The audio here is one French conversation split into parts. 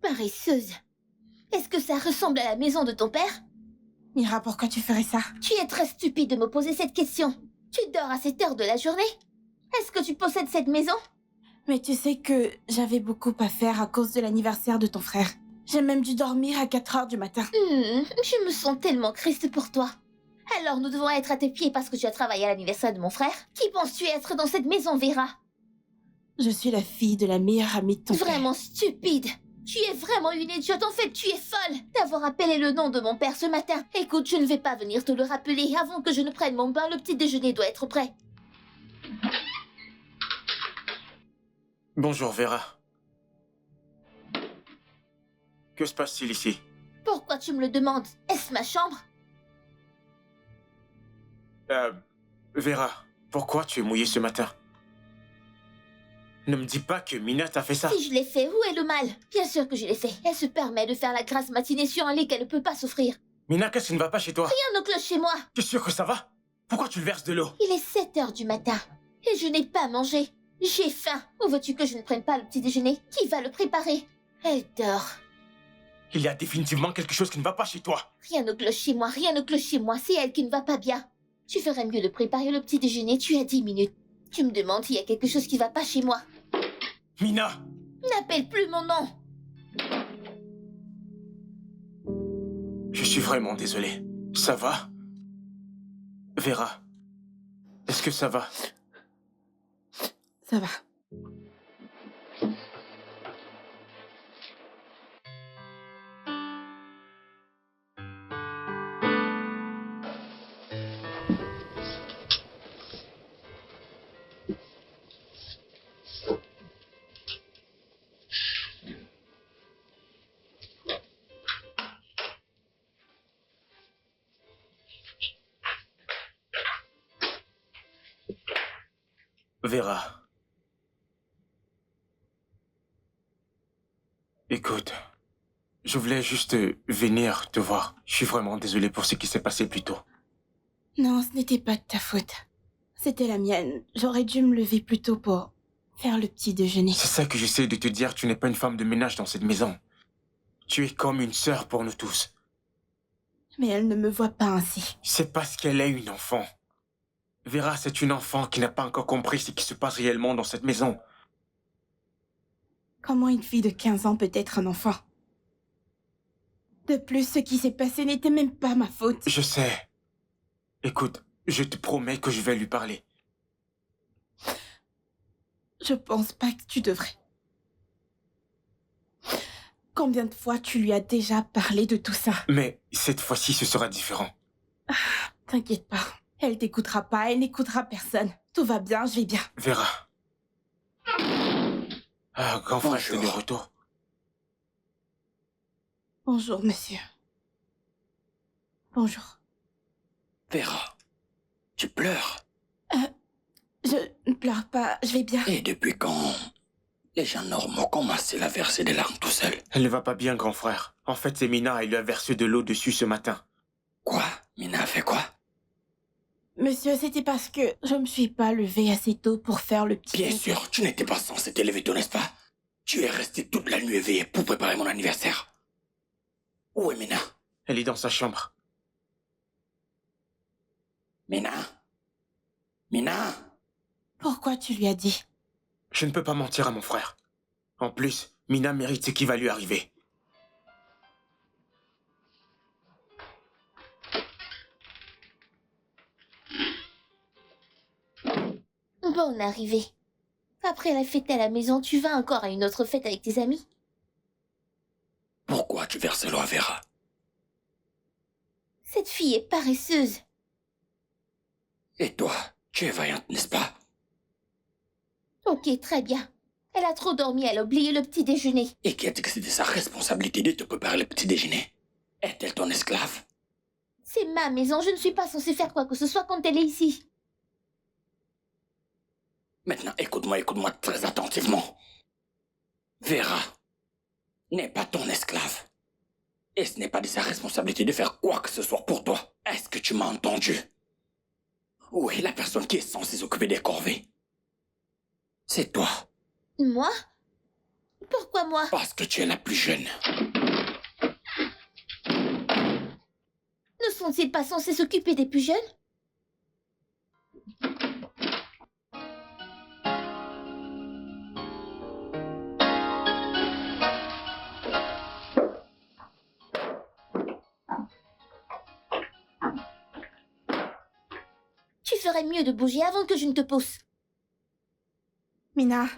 Paresseuse. Est-ce que ça ressemble à la maison de ton père? Mira, pourquoi tu ferais ça? Tu es très stupide de me poser cette question. Tu dors à cette heure de la journée? Est-ce que tu possèdes cette maison? Mais tu sais que j'avais beaucoup à faire à cause de l'anniversaire de ton frère. J'ai même dû dormir à 4 heures du matin. Je me sens tellement triste pour toi. Alors nous devons être à tes pieds parce que tu as travaillé à l'anniversaire de mon frère? Qui penses-tu être dans cette maison, Vera? Je suis la fille de la meilleure amie de ton père. Vraiment stupide. Tu es vraiment une idiote, en fait, tu es folle d'avoir appelé le nom de mon père ce matin. Écoute, je ne vais pas venir te le rappeler. Avant que je ne prenne mon bain, le petit déjeuner doit être prêt. Bonjour, Vera. Que se passe-t-il ici? Pourquoi tu me le demandes? Est-ce ma chambre? Vera, pourquoi tu es mouillée ce matin? Ne me dis pas que Mina t'a fait ça. Si je l'ai fait, où est le mal? Bien sûr que je l'ai fait. Elle se permet de faire la grasse matinée sur un lit qu'elle ne peut pas s'offrir. Mina, qu'est-ce qui ne va pas chez toi? Rien ne cloche chez moi. Tu es sûr que ça va? Pourquoi tu le verses de l'eau? Il est 7 heures du matin et je n'ai pas mangé. J'ai faim. Où veux-tu que je ne prenne pas le petit déjeuner? Qui va le préparer? Elle dort. Il y a définitivement quelque chose qui ne va pas chez toi. Rien ne cloche chez moi, rien ne cloche chez moi. C'est elle qui ne va pas bien. Tu ferais mieux de préparer le petit déjeuner. Tu as 10 minutes. Tu me demandes s'il y a quelque chose qui ne va pas chez moi. Mina! N'appelle plus mon nom. Je suis vraiment désolé. Ça va? Vera, est-ce que ça va? Ça va. Vera. Écoute, je voulais juste venir te voir. Je suis vraiment désolé pour ce qui s'est passé plus tôt. Non, ce n'était pas de ta faute. C'était la mienne. J'aurais dû me lever plus tôt pour faire le petit déjeuner. C'est ça que j'essaie de te dire, tu n'es pas une femme de ménage dans cette maison. Tu es comme une sœur pour nous tous. Mais elle ne me voit pas ainsi. C'est parce qu'elle est une enfant. Vera, c'est une enfant qui n'a pas encore compris ce qui se passe réellement dans cette maison. Comment une fille de 15 ans peut être un enfant? De plus, ce qui s'est passé n'était même pas ma faute. Je sais. Écoute, je te promets que je vais lui parler. Je pense pas que tu devrais. Combien de fois tu lui as déjà parlé de tout ça? Mais cette fois-ci, ce sera différent. T'inquiète pas. Elle t'écoutera pas, elle n'écoutera personne. Tout va bien, je vais bien. Vera. Ah, grand frère, c'est de retour. Bonjour, monsieur. Bonjour. Vera, tu pleures? Je ne pleure pas, je vais bien. Et depuis quand les gens normaux commencent à verser des larmes tout seuls? Elle ne va pas bien, grand frère. En fait, c'est Mina, elle lui a versé de l'eau dessus ce matin. Quoi? Mina a fait quoi? Monsieur, c'était parce que je me suis pas levée assez tôt pour faire le petit... Bien sûr, tu n'étais pas censé te lever tôt, n'est-ce pas? Tu es resté toute la nuit éveillée pour préparer mon anniversaire. Où est Mina? Elle est dans sa chambre. Mina? Mina? Pourquoi tu lui as dit? Je ne peux pas mentir à mon frère. En plus, Mina mérite ce qui va lui arriver. Bonne arrivée. Après la fête à la maison, tu vas encore à une autre fête avec tes amis? Pourquoi tu verses l'eau à Vera? Cette fille est paresseuse. Et toi, tu es vaillante, n'est-ce pas? Ok, très bien. Elle a trop dormi, elle a oublié le petit déjeuner. Et qui a dit que c'était sa responsabilité de te préparer le petit déjeuner? Est-elle ton esclave? C'est ma maison, je ne suis pas censée faire quoi que ce soit quand elle est ici. Maintenant, écoute-moi très attentivement. Vera n'est pas ton esclave. Et ce n'est pas de sa responsabilité de faire quoi que ce soit pour toi. Est-ce que tu m'as entendu? Où est la personne qui est censée s'occuper des corvées? C'est toi. Moi? Pourquoi moi? Parce que tu es la plus jeune. Ne sont-ils pas censés s'occuper des plus jeunes? Tu ferais mieux de bouger avant que je ne te pousse. Mina.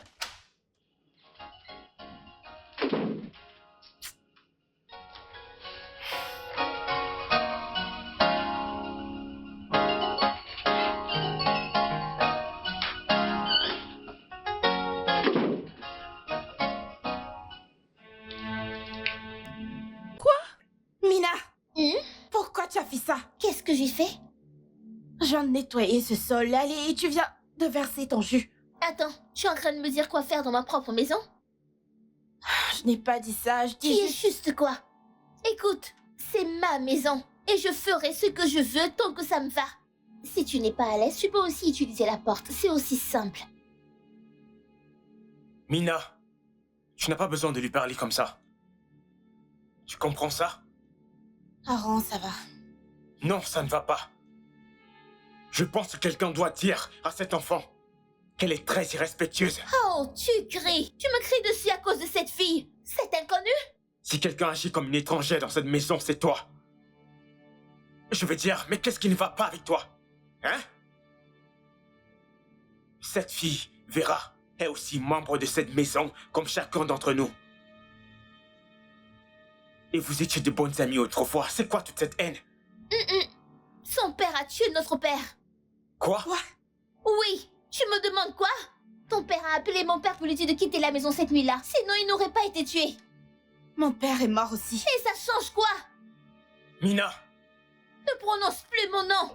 Mina, pourquoi tu as fait ça? Qu'est-ce que j'ai fait? Je viens de nettoyer ce sol, allez, et tu viens de verser ton jus. Attends, tu es en train de me dire quoi faire dans ma propre maison? Je n'ai pas dit ça, je Tu dis es juste... juste quoi? Écoute, c'est ma maison, et je ferai ce que je veux tant que ça me va. Si tu n'es pas à l'aise, tu peux aussi utiliser la porte, c'est aussi simple. Mina, tu n'as pas besoin de lui parler comme ça. Tu comprends ça? Aaron, ça va. Non, ça ne va pas. Je pense que quelqu'un doit dire à cet enfant qu'elle est très irrespectueuse. Oh, tu cries! Tu me cries dessus à cause de cette fille! Cette inconnue? Si quelqu'un agit comme une étrangère dans cette maison, c'est toi. Je veux dire, mais qu'est-ce qui ne va pas avec toi? Hein? Cette fille, Vera, est aussi membre de cette maison comme chacun d'entre nous. Et vous étiez de bonnes amies autrefois. C'est quoi toute cette haine? Son père a tué notre père. Quoi? Oui, tu me demandes quoi? Ton père a appelé mon père pour lui dire de quitter la maison cette nuit-là. Sinon, il n'aurait pas été tué. Mon père est mort aussi. Et ça change quoi? Mina! Ne prononce plus mon nom.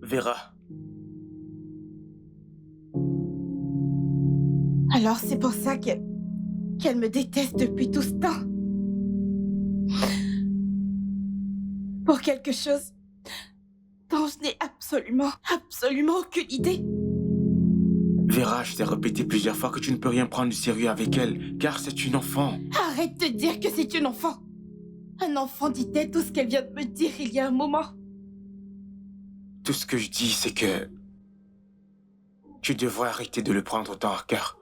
Vera, Alors c'est pour ça qu'elle me déteste depuis tout ce temps. Pour quelque chose dont je n'ai absolument aucune idée. Vera, je t'ai répété plusieurs fois que tu ne peux rien prendre du sérieux avec elle, car c'est une enfant. Arrête de dire que c'est une enfant. Un enfant dit-elle tout ce qu'elle vient de me dire il y a un moment. Tout ce que je dis, c'est que tu devrais arrêter de le prendre autant à cœur.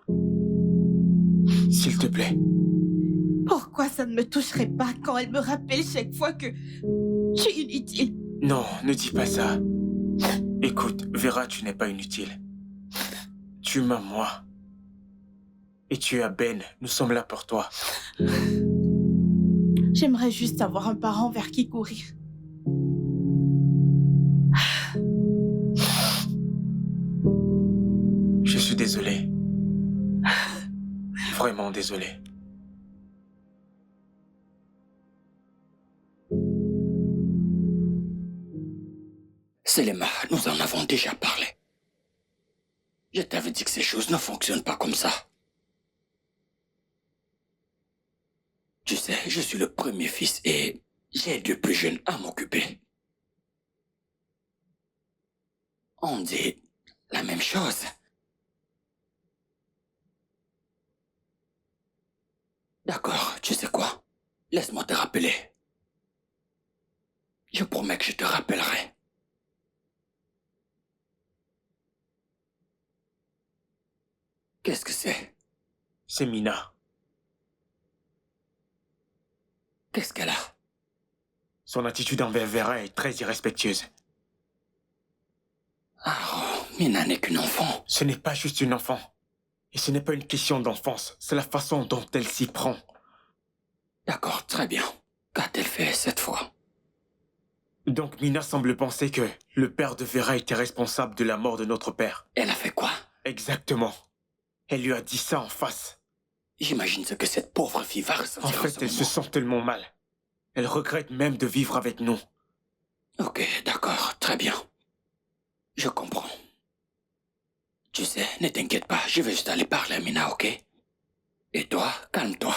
S'il te plaît. Pourquoi ça ne me toucherait pas quand elle me rappelle chaque fois que je suis inutile? Non, ne dis pas ça. Écoute, Vera, tu n'es pas inutile. Tu m'as moi. Et tu as Ben. Nous sommes là pour toi. J'aimerais juste avoir un parent vers qui courir. Je suis désolé. Vraiment désolé. Selema, nous en avons déjà parlé. Je t'avais dit que ces choses ne fonctionnent pas comme ça. Tu sais, je suis le premier fils et j'ai deux plus jeunes à m'occuper. On dit la même chose. D'accord, tu sais quoi? Laisse-moi te rappeler. Je promets que je te rappellerai. Qu'est-ce que c'est? C'est Mina. Qu'est-ce qu'elle a? Son attitude envers Vera est très irrespectueuse. Ah, Mina n'est qu'une enfant. Ce n'est pas juste une enfant. Et ce n'est pas une question d'enfance. C'est la façon dont elle s'y prend. D'accord, très bien. Qu'a-t-elle fait cette fois? Donc Mina semble penser que le père de Vera était responsable de la mort de notre père. Elle a fait quoi? Exactement. Elle lui a dit ça en face. J'imagine ce que cette pauvre fille va ressentir En fait, ce elle se moment. sent tellement mal. Elle regrette même de vivre avec nous. Ok, d'accord, très bien. Je comprends. Tu sais, ne t'inquiète pas, je vais juste aller parler à Mina, ok? Et toi, calme-toi.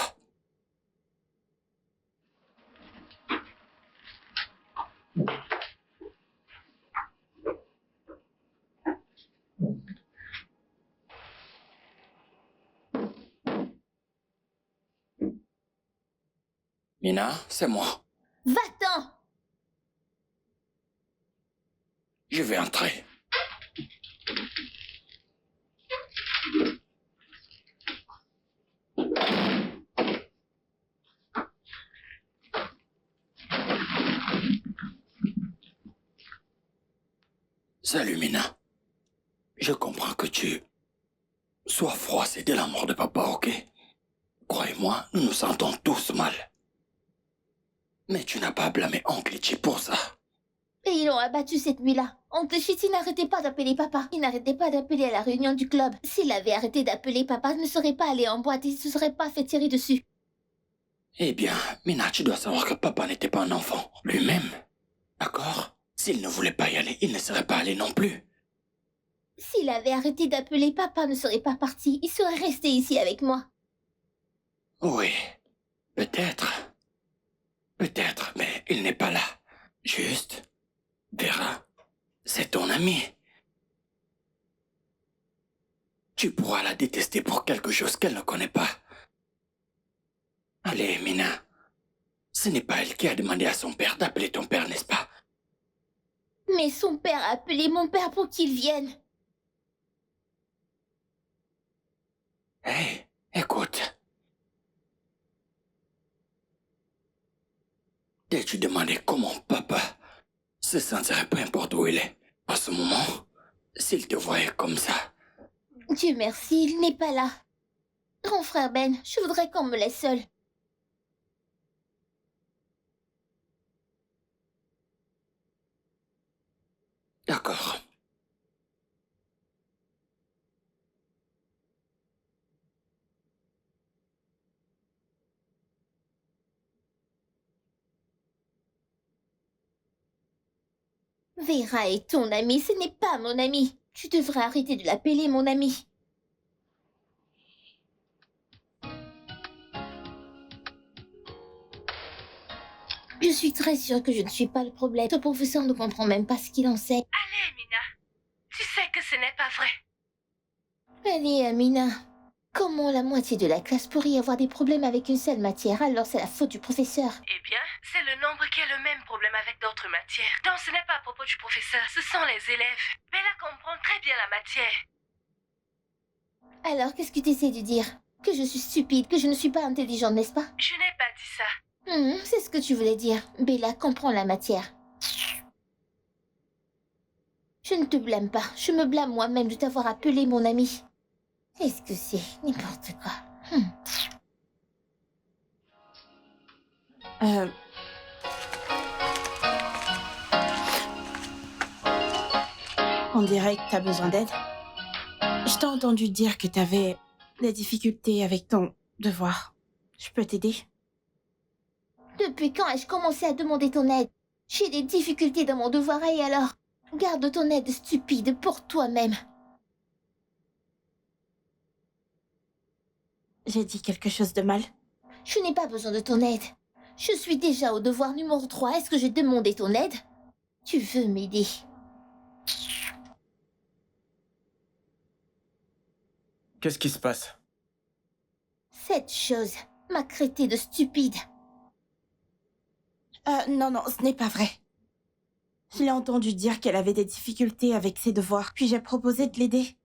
Mina, c'est moi. Va-t'en! Je vais entrer. Salut, Mina. Je comprends que tu sois froissé de la mort de papa, ok? Croyez-moi, nous nous sentons tous mal. Mais tu n'as pas à blâmer Oncle Itchy pour ça. Et ils l'ont abattu cette nuit-là. Oncle Chitty n'arrêtait pas d'appeler papa. Il n'arrêtait pas d'appeler à la réunion du club. S'il avait arrêté d'appeler papa, il ne serait pas allé en boîte et il ne se serait pas fait tirer dessus. Eh bien, Mina, tu dois savoir que papa n'était pas un enfant, lui-même. D'accord? S'il ne voulait pas y aller, il ne serait pas allé non plus. S'il avait arrêté d'appeler, papa ne serait pas parti. Il serait resté ici avec moi. Oui, peut-être. Peut-être, mais il n'est pas là. Juste, Vera, c'est ton ami. Tu pourras la détester pour quelque chose qu'elle ne connaît pas. Allez, Mina. Ce n'est pas elle qui a demandé à son père d'appeler ton père, n'est-ce pas? Mais son père a appelé mon père pour qu'il vienne. Hé, écoute. T'es-tu demandé comment papa se sentirait peu importe où il est? À ce moment, s'il te voyait comme ça. Dieu merci, il n'est pas là. Grand frère Ben, je voudrais qu'on me laisse seule. D'accord. Vera est ton ami, ce n'est pas mon ami. Tu devrais arrêter de l'appeler mon ami. Je suis très sûre que je ne suis pas le problème. Ton professeur ne comprend même pas ce qu'il enseigne. Allez, Mina. Tu sais que ce n'est pas vrai. Allez, Amina. Comment la moitié de la classe pourrait avoir des problèmes avec une seule matière, alors c'est la faute du professeur? Eh bien, c'est le nombre qui a le même problème avec d'autres matières. Donc ce n'est pas à propos du professeur, ce sont les élèves. Bella comprend très bien la matière. Alors, qu'est-ce que tu essaies de dire? Que je suis stupide, que je ne suis pas intelligente, n'est-ce pas? Je n'ai pas dit ça. C'est ce que tu voulais dire. Bella comprend la matière. Je ne te blâme pas. Je me blâme moi-même de t'avoir appelé mon ami. Qu'est-ce que c'est? N'importe quoi. On dirait que t'as besoin d'aide. Je t'ai entendu dire que t'avais des difficultés avec ton devoir. Je peux t'aider? Depuis quand ai-je commencé à demander ton aide? J'ai des difficultés dans mon devoir et alors? Garde ton aide stupide pour toi-même. J'ai dit quelque chose de mal? Je n'ai pas besoin de ton aide. Je suis déjà au devoir numéro 3. Est-ce que j'ai demandé ton aide? Tu veux m'aider? Qu'est-ce qui se passe? Cette chose m'a traité de stupide. Non, ce n'est pas vrai. Je l'ai entendu dire qu'elle avait des difficultés avec ses devoirs, puis j'ai proposé de l'aider.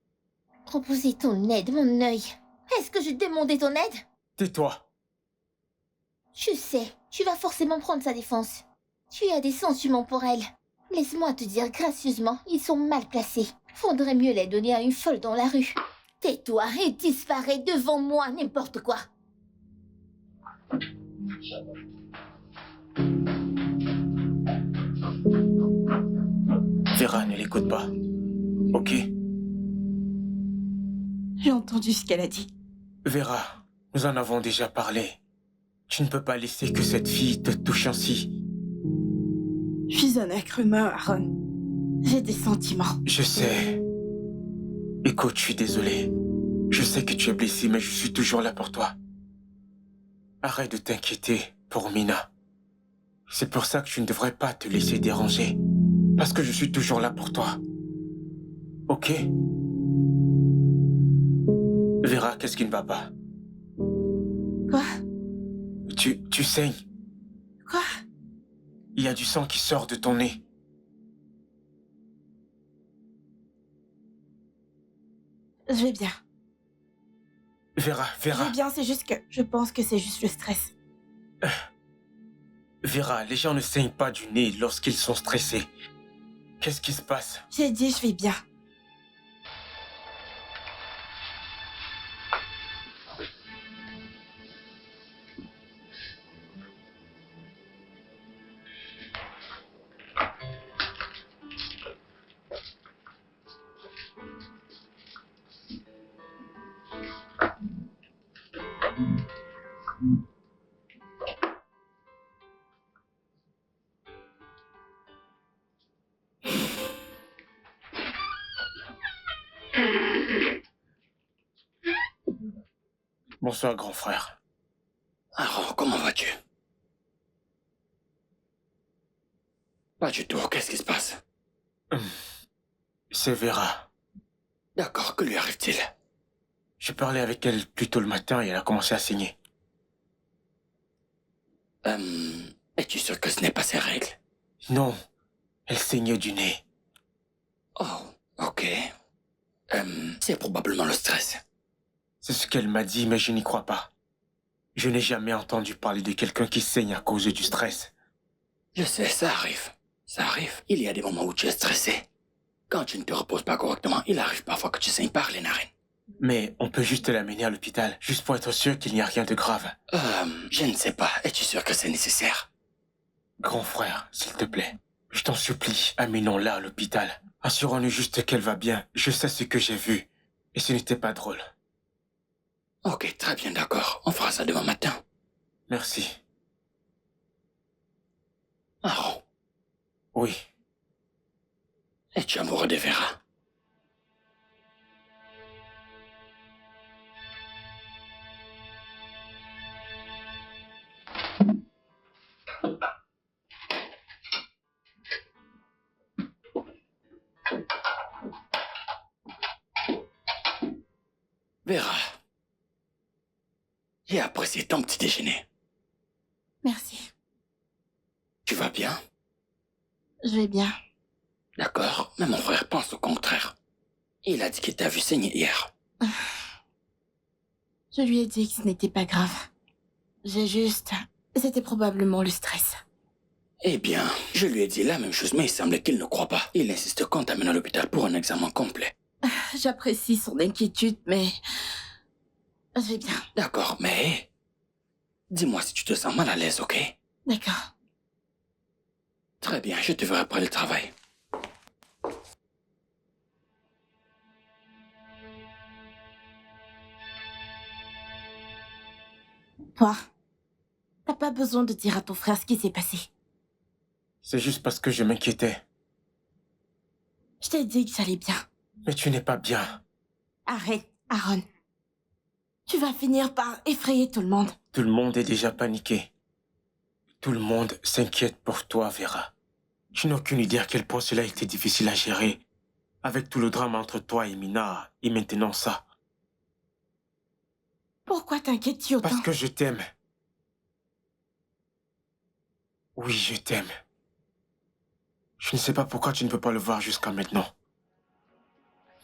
Proposer ton aide, mon œil. Est-ce que j'ai demandé ton aide? Tais-toi. Je sais, tu vas forcément prendre sa défense. Tu as des sentiments pour elle. Laisse-moi te dire gracieusement, ils sont mal placés. Faudrait mieux les donner à une folle dans la rue. Tais-toi et disparais devant moi, n'importe quoi. Vera, ne l'écoute pas. Ok? J'ai entendu ce qu'elle a dit. Vera, nous en avons déjà parlé. Tu ne peux pas laisser que cette fille te touche ainsi. Je suis un être humain, Aaron. J'ai des sentiments. Je sais. Écoute, je suis désolé. Je sais que tu es blessé, mais je suis toujours là pour toi. Arrête de t'inquiéter pour Mina. C'est pour ça que tu ne devrais pas te laisser déranger. Parce que je suis toujours là pour toi. Ok? Vera, qu'est-ce qui ne va pas? Quoi? Tu saignes. Quoi? Il y a du sang qui sort de ton nez. Je vais bien. Vera, Je Vera, vais bien, c'est juste que je pense que c'est juste le stress. Vera, les gens ne saignent pas du nez lorsqu'ils sont stressés. Qu'est-ce qui se passe? J'ai dit je vais bien. Bonsoir, grand frère. Aaron, comment vas-tu? Pas du tout, qu'est-ce qui se passe? C'est Vera. D'accord, que lui arrive-t-il? J'ai parlé avec elle plus tôt le matin et elle a commencé à saigner. Es-tu sûr que ce n'est pas ses règles? Non, elle saignait du nez. Oh, ok. C'est probablement le stress. C'est ce qu'elle m'a dit, mais je n'y crois pas. Je n'ai jamais entendu parler de quelqu'un qui saigne à cause du stress. Je sais, ça arrive. Ça arrive. Il y a des moments où tu es stressé. Quand tu ne te reposes pas correctement, il arrive parfois que tu saignes par les narines. Mais on peut juste l'amener à l'hôpital, juste pour être sûr qu'il n'y a rien de grave. Je ne sais pas. Es-tu sûr que c'est nécessaire? Grand frère, s'il te plaît, je t'en supplie, amenons-la à l'hôpital. Assurons-nous juste qu'elle va bien. Je sais ce que j'ai vu. Et ce n'était pas drôle. Ok, très bien, d'accord. On fera ça demain matin. Merci. Aaron, Oui. es-tu amoureux de Vera? Vera, j'ai apprécié ton petit déjeuner. Merci. Tu vas bien? Je vais bien. D'accord, mais mon frère pense au contraire. Il a dit qu'il t'a vu saigner hier. Je lui ai dit que ce n'était pas grave. C'était probablement le stress. Eh bien, je lui ai dit la même chose, mais il semble qu'il ne croit pas. Il insiste qu'on t'amène à l'hôpital pour un examen complet. J'apprécie son inquiétude, mais je vais bien. D'accord, mais... Dis-moi si tu te sens mal à l'aise, ok? D'accord. Très bien, je te verrai après le travail. Toi, t'as pas besoin de dire à ton frère ce qui s'est passé. C'est juste parce que je m'inquiétais. Je t'ai dit que j'allais bien. Mais tu n'es pas bien. Arrête, Aaron. Tu vas finir par effrayer tout le monde. Tout le monde est déjà paniqué. Tout le monde s'inquiète pour toi, Vera. Tu n'as aucune idée à quel point cela a été difficile à gérer. Avec tout le drame entre toi et Mina, et maintenant ça. Pourquoi t'inquiètes-tu autant? Parce que je t'aime. Oui, je t'aime. Je ne sais pas pourquoi tu ne peux pas le voir jusqu'à maintenant.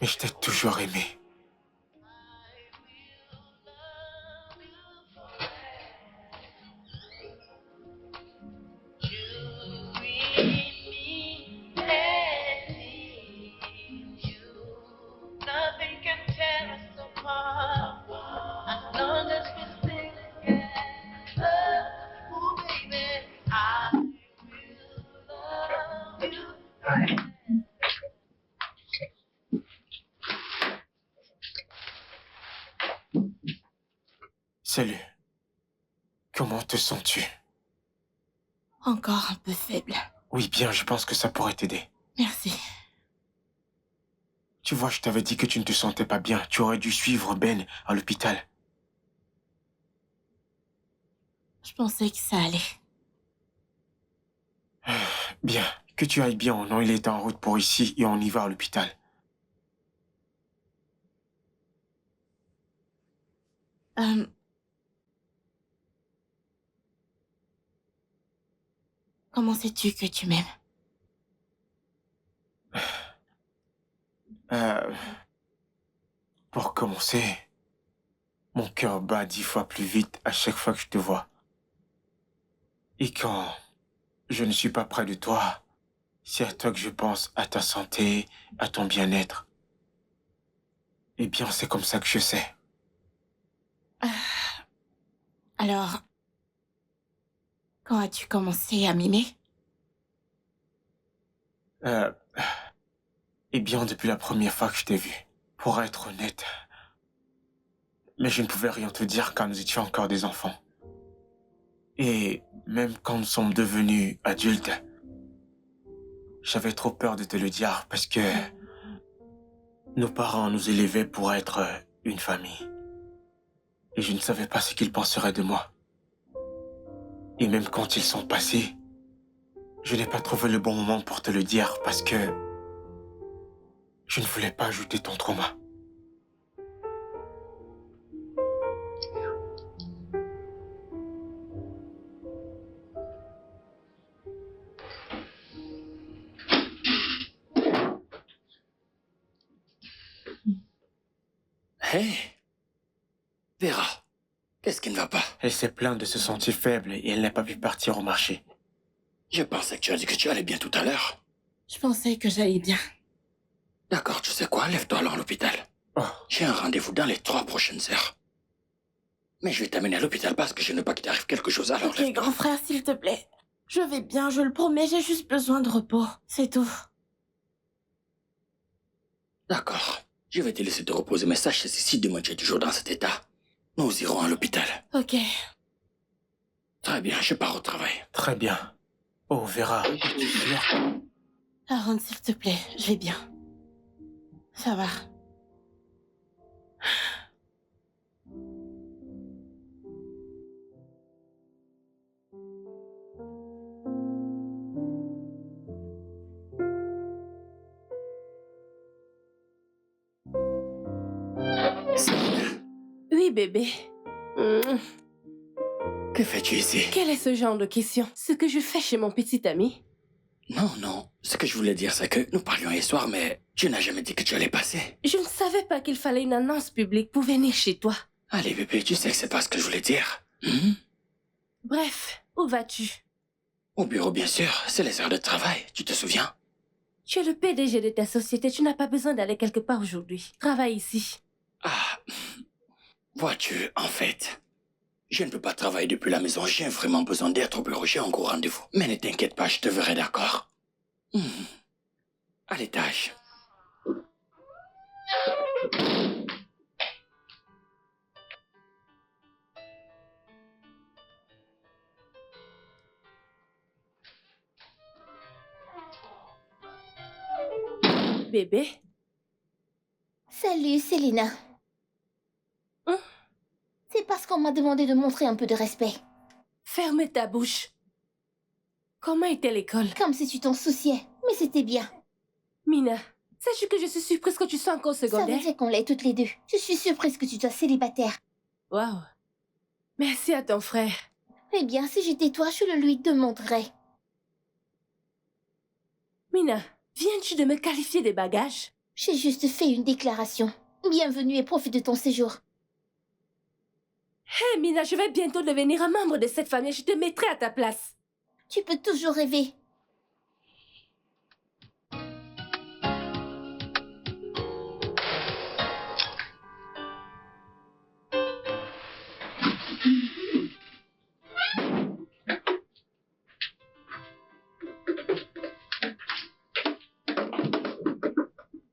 Mais je t'ai toujours aimé. Salut. Comment te sens-tu? Encore un peu faible. Oui, bien, je pense que ça pourrait t'aider. Merci. Tu vois, je t'avais dit que tu ne te sentais pas bien. Tu aurais dû suivre Ben à l'hôpital. Je pensais que ça allait. Bien, que tu ailles bien. Non, il est en route pour ici et on y va à l'hôpital. Comment sais-tu que tu m'aimes? Euh, pour commencer, mon cœur bat 10 fois plus vite à chaque fois que je te vois. Et quand je ne suis pas près de toi, c'est à toi que je pense, à ta santé, à ton bien-être. Eh bien, c'est comme ça que je sais. Alors, quand as-tu commencé à m'aimer? Euh, eh bien, depuis la première fois que je t'ai vu. Pour être honnête, mais je ne pouvais rien te dire quand nous étions encore des enfants. Et même quand nous sommes devenus adultes, j'avais trop peur de te le dire parce que nos parents nous élevaient pour être une famille. Et je ne savais pas ce qu'ils penseraient de moi. Et même quand ils sont passés, je n'ai pas trouvé le bon moment pour te le dire parce que je ne voulais pas ajouter ton trauma. Hé Vera, qu'est-ce qui ne va pas? Elle s'est plainte de se sentir faible et elle n'a pas pu partir au marché. Je pensais que tu as dit que tu allais bien tout à l'heure. Je pensais que j'allais bien. D'accord, tu sais quoi? Lève-toi alors à l'hôpital. Oh, J'ai un rendez-vous dans les 3 prochaines heures. Mais je vais t'amener à l'hôpital parce que je ne veux pas qu'il t'arrive quelque chose, alors Ok, lève-toi. grand frère, s'il te plaît. Je vais bien, je le promets, j'ai juste besoin de repos. C'est tout. D'accord. Je vais te laisser te reposer, mais sache que si demain tu es toujours dans cet état, nous irons à l'hôpital. Ok. Très bien, je pars au travail. très bien. Oh, Vera, es-tu sûre? Aaron, s'il te plaît, je vais bien. Ça va. Oui, bébé. Que fais-tu ici? Quel est ce genre de question? Ce que je fais chez mon petit ami? Non. Ce que je voulais dire, c'est que nous parlions hier soir, mais tu n'as jamais dit que tu allais passer. Je ne savais pas qu'il fallait une annonce publique pour venir chez toi. Allez, bébé, tu sais que c'est pas ce que je voulais dire. Bref, où vas-tu? Au bureau, bien sûr. C'est les heures de travail, tu te souviens? Tu es le PDG de ta société, tu n'as pas besoin d'aller quelque part aujourd'hui. Travaille ici. Ah, vois-tu, en fait, je ne peux pas travailler depuis la maison. J'ai vraiment besoin d'être au bureau. J'ai un gros rendez-vous. Mais ne t'inquiète pas, je te verrai, d'accord? À l'étage. Bébé? Salut, Selena. Hein? C'est parce qu'on m'a demandé de montrer un peu de respect. Ferme ta bouche. Comment était l'école? Comme si tu t'en souciais. Mais c'était bien. Mina, sais-tu que je suis surprise que tu sois encore au Ça secondaire? veut dire qu'on l'est toutes les deux. Je suis surprise que tu sois célibataire. Waouh. Merci à ton frère. Eh bien, si j'étais toi, je le lui demanderais. Mina, viens-tu de me qualifier des bagages? J'ai juste fait une déclaration. Bienvenue et profite de ton séjour. Hé Mina, je vais bientôt devenir un membre de cette famille. Je te mettrai à ta place. Tu peux toujours rêver.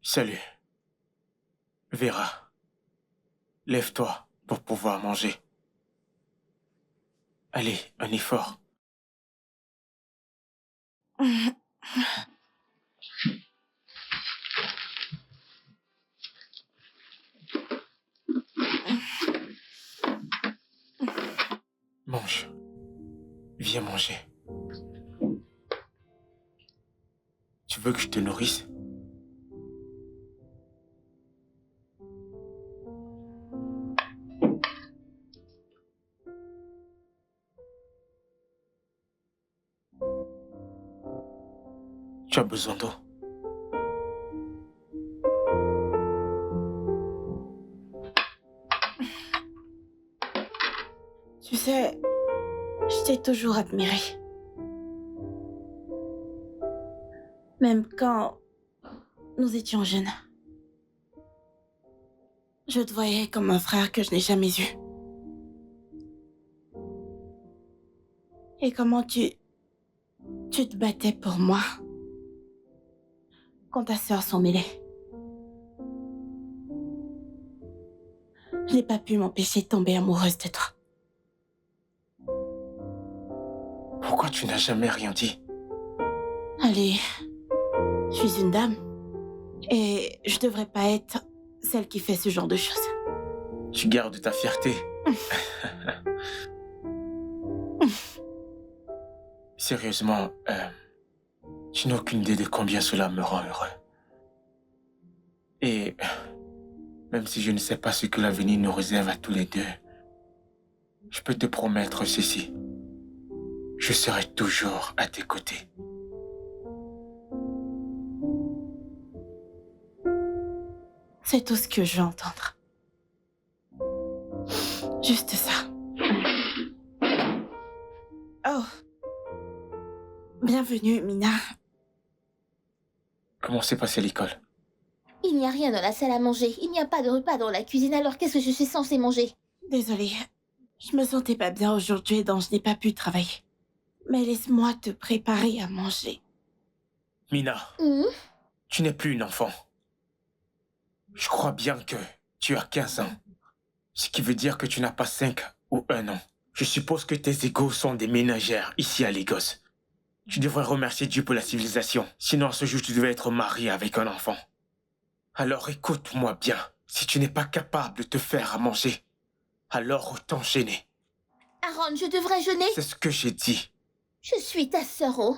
Salut. Vera. Lève-toi pour pouvoir manger. Allez, un effort. Mange. Viens manger. Tu veux que je te nourrisse? Tu as besoin d'eau. Tu sais, je t'ai toujours admiré. Même quand nous étions jeunes. Je te voyais comme un frère que je n'ai jamais eu. Et comment tu te battais pour moi quand ta sœur s'en mêlait. Je n'ai pas pu m'empêcher de tomber amoureuse de toi. Pourquoi tu n'as jamais rien dit? Allez, je suis une dame. Et je devrais pas être celle qui fait ce genre de choses. Tu gardes ta fierté. Sérieusement, tu n'as aucune idée de combien cela me rend heureux. Et même si je ne sais pas ce que l'avenir nous réserve à tous les deux, je peux te promettre ceci. Je serai toujours à tes côtés. C'est tout ce que je veux entendre. Juste ça. Oh. Bienvenue, Mina. Comment s'est passée l'école? Il n'y a rien dans la salle à manger. Il n'y a pas de repas dans la cuisine, alors qu'est-ce que je suis censée manger? Désolée. Je me sentais pas bien aujourd'hui, donc je n'ai pas pu travailler. Mais laisse-moi te préparer à manger. Mina, tu n'es plus une enfant. Je crois bien que tu as 15 ans. Ce qui veut dire que tu n'as pas 5 ou 1 an. Je suppose que tes égaux sont des ménagères ici à Lagos. Tu devrais remercier Dieu pour la civilisation. Sinon, à ce jour, tu devais être marié avec un enfant. Alors écoute-moi bien. Si tu n'es pas capable de te faire à manger, alors autant gêner. Aaron, je devrais jeûner? C'est ce que j'ai dit. Je suis ta sœur, oh.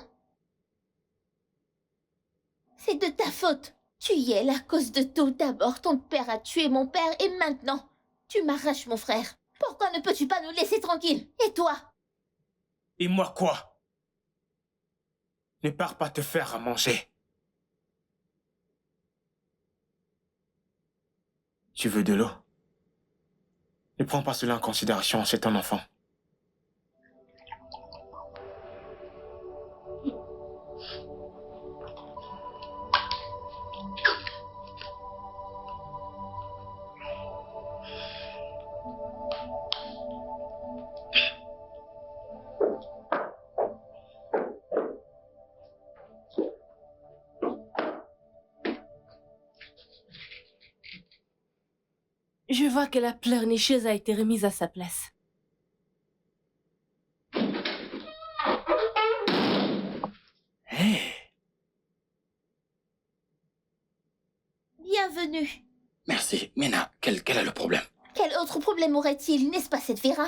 C'est de ta faute. Tu y es la cause de tout. D'abord, ton père a tué mon père et maintenant, tu m'arraches mon frère. Pourquoi ne peux-tu pas nous laisser tranquilles? Et toi? Et moi quoi? Ne pars pas te faire à manger. Tu veux de l'eau? Ne prends pas cela en considération, c'est un enfant. Je vois que la pleurnicheuse a été remise à sa place. Hey. Bienvenue. Merci. Mina, quel est le problème? Quel autre problème aurait-il, n'est-ce pas cette Vera?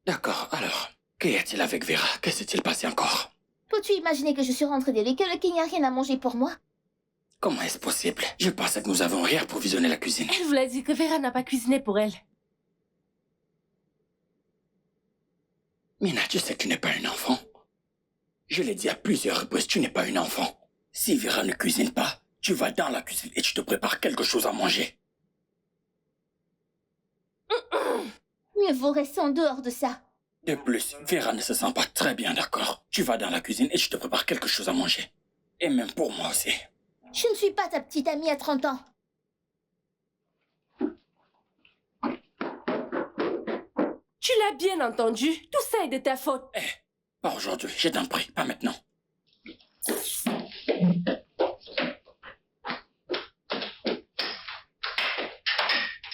D'accord, alors, qu'y a-t-il avec Vera? Que s'est-il passé encore? Peux-tu imaginer que je suis rentrée de l'école et qu'il n'y a rien à manger pour moi? Comment est-ce possible? Je pensais que nous avons réapprovisionné la cuisine. Elle vous l'a dit que Vera n'a pas cuisiné pour elle. Mina, tu sais que tu n'es pas une enfant. Je l'ai dit à plusieurs reprises, tu n'es pas une enfant. Si Vera ne cuisine pas, tu vas dans la cuisine et tu te prépares quelque chose à manger. Mieux vaut rester en dehors de ça. De plus, Vera ne se sent pas très bien, d'accord? Tu vas dans la cuisine et tu te prépares quelque chose à manger. Et même pour moi aussi. Je ne suis pas ta petite amie à 30 ans. Tu l'as bien entendu. Tout ça est de ta faute. Eh, pas aujourd'hui, je t'en prie, pas maintenant.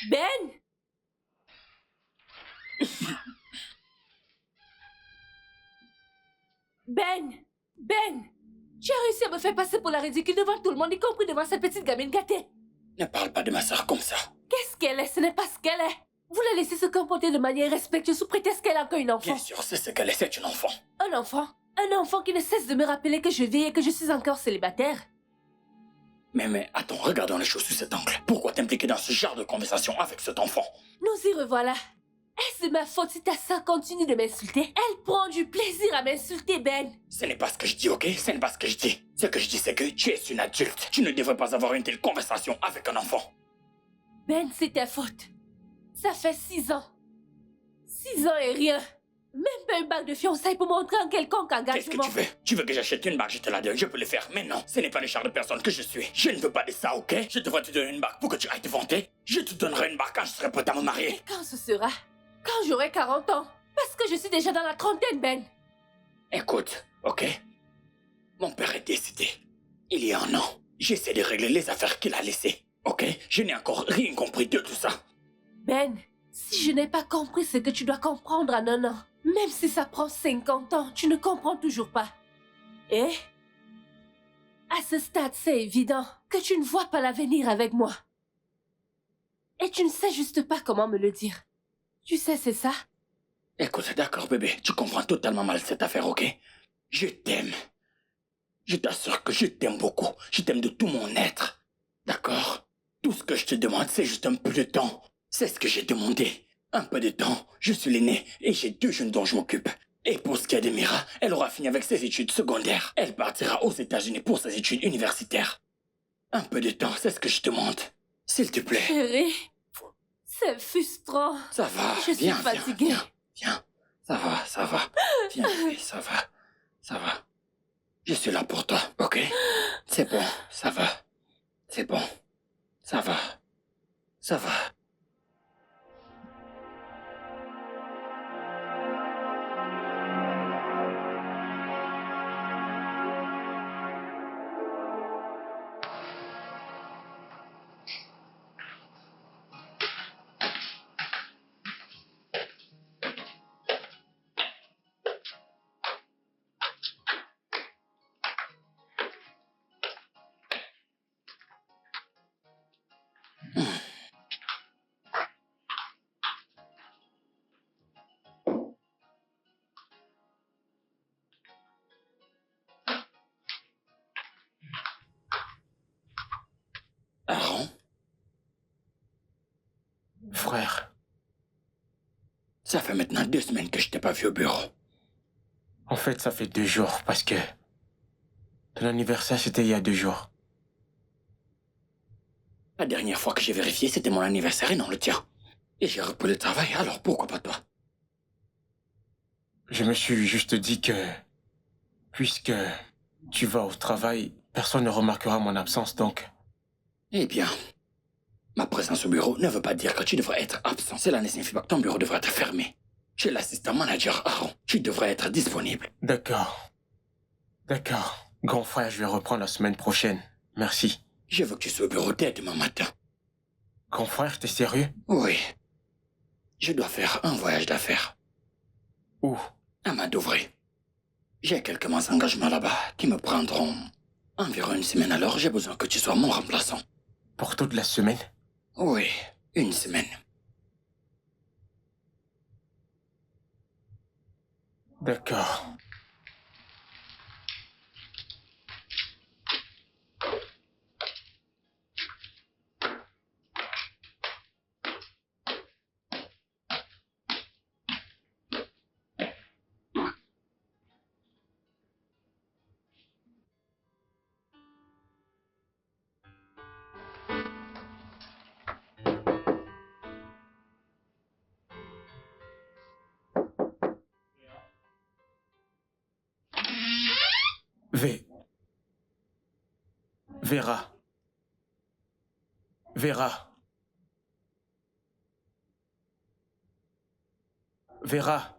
Ben! Ben! Tu as réussi à me faire passer pour la ridicule devant tout le monde, y compris devant cette petite gamine gâtée. Ne parle pas de ma sœur comme ça. Qu'est-ce qu'elle est? Ce n'est pas ce qu'elle est. Vous la laissez se comporter de manière respectueuse sous prétexte qu'elle a encore une enfant. Bien sûr, c'est ce qu'elle est, c'est une enfant. Un enfant? Un enfant qui ne cesse de me rappeler que je vis et que je suis encore célibataire. Mais attends, regardons les choses sous cet angle. Pourquoi t'impliquer dans ce genre de conversation avec cet enfant? Nous y revoilà. Est-ce ma faute si ta sœur continue de m'insulter? Elle prend du plaisir à m'insulter, Ben. Ce n'est pas ce que je dis, ok? Ce n'est pas ce que je dis. Ce que je dis, c'est que tu es une adulte. Tu ne devrais pas avoir une telle conversation avec un enfant. Ben, c'est ta faute. Ça fait 6 ans. 6 ans et rien. Même pas une bague de fiançailles pour montrer un quelconque Qu'est-ce que engagement. tu veux? Tu veux que j'achète une bague, je te la donne, je peux le faire. Mais non, ce n'est pas le genre de personne que je suis. Je ne veux pas de ça, ok? Je devrais te donner une bague pour que tu ailles te vanter. Je te donnerai une bague quand je serai prête à me marier. Quand ce sera? Quand j'aurai 40 ans. Parce que je suis déjà dans la trentaine, Ben. Écoute, ok? Mon père est décédé. Il y a 1 an. J'essaie de régler les affaires qu'il a laissées, ok? Je n'ai encore rien compris de tout ça. Ben, si je n'ai pas compris ce que tu dois comprendre en 1 an, même si ça prend 50 ans, tu ne comprends toujours pas. Et à ce stade, c'est évident que tu ne vois pas l'avenir avec moi. Et tu ne sais juste pas comment me le dire. Tu sais, c'est ça? Écoute, d'accord, bébé, tu comprends totalement mal cette affaire, ok? Je t'aime. Je t'assure que je t'aime beaucoup. Je t'aime de tout mon être. D'accord? Tout ce que je te demande, c'est juste un peu de temps. C'est ce que j'ai demandé. Un peu de temps. Je suis l'aîné et j'ai 2 jeunes dont je m'occupe. Et pour ce qui est de Mira, elle aura fini avec ses études secondaires. Elle partira aux États-Unis pour ses études universitaires. Un peu de temps, c'est ce que je demande. S'il te plaît. Chérie, c'est frustrant. Ça va, Je suis viens, fatiguée. viens. Ça va. Viens, bébé, ça va. Je suis là pour toi, ok? C'est bon, ça va. C'est bon, ça va. Aaron, Frère, ça fait maintenant 2 semaines que je t'ai pas vu au bureau. en fait, ça fait 2 jours parce que ton anniversaire, c'était il y a 2 jours. La dernière fois que j'ai vérifié, c'était mon anniversaire et non le tien. Et j'ai repris le travail, alors pourquoi pas toi? Je me suis juste dit que, puisque tu vas au travail, personne ne remarquera mon absence, donc... Eh bien, ma présence au bureau ne veut pas dire que tu devrais être absent. Cela ne signifie pas que ton bureau devrait être fermé. Tu es l'assistant manager, Aaron. Tu devrais être disponible. D'accord. Grand frère, je vais reprendre la semaine prochaine. Merci. Je veux que tu sois au bureau dès demain matin. Grand frère, t'es sérieux? Oui. Je dois faire un voyage d'affaires Où? à Madouvray. J'ai quelques engagements là-bas qui me prendront environ 1 semaine, alors j'ai besoin que tu sois mon remplaçant. Pour toute la semaine? Oui, 1 semaine. D'accord. Vera. Vera. Vera.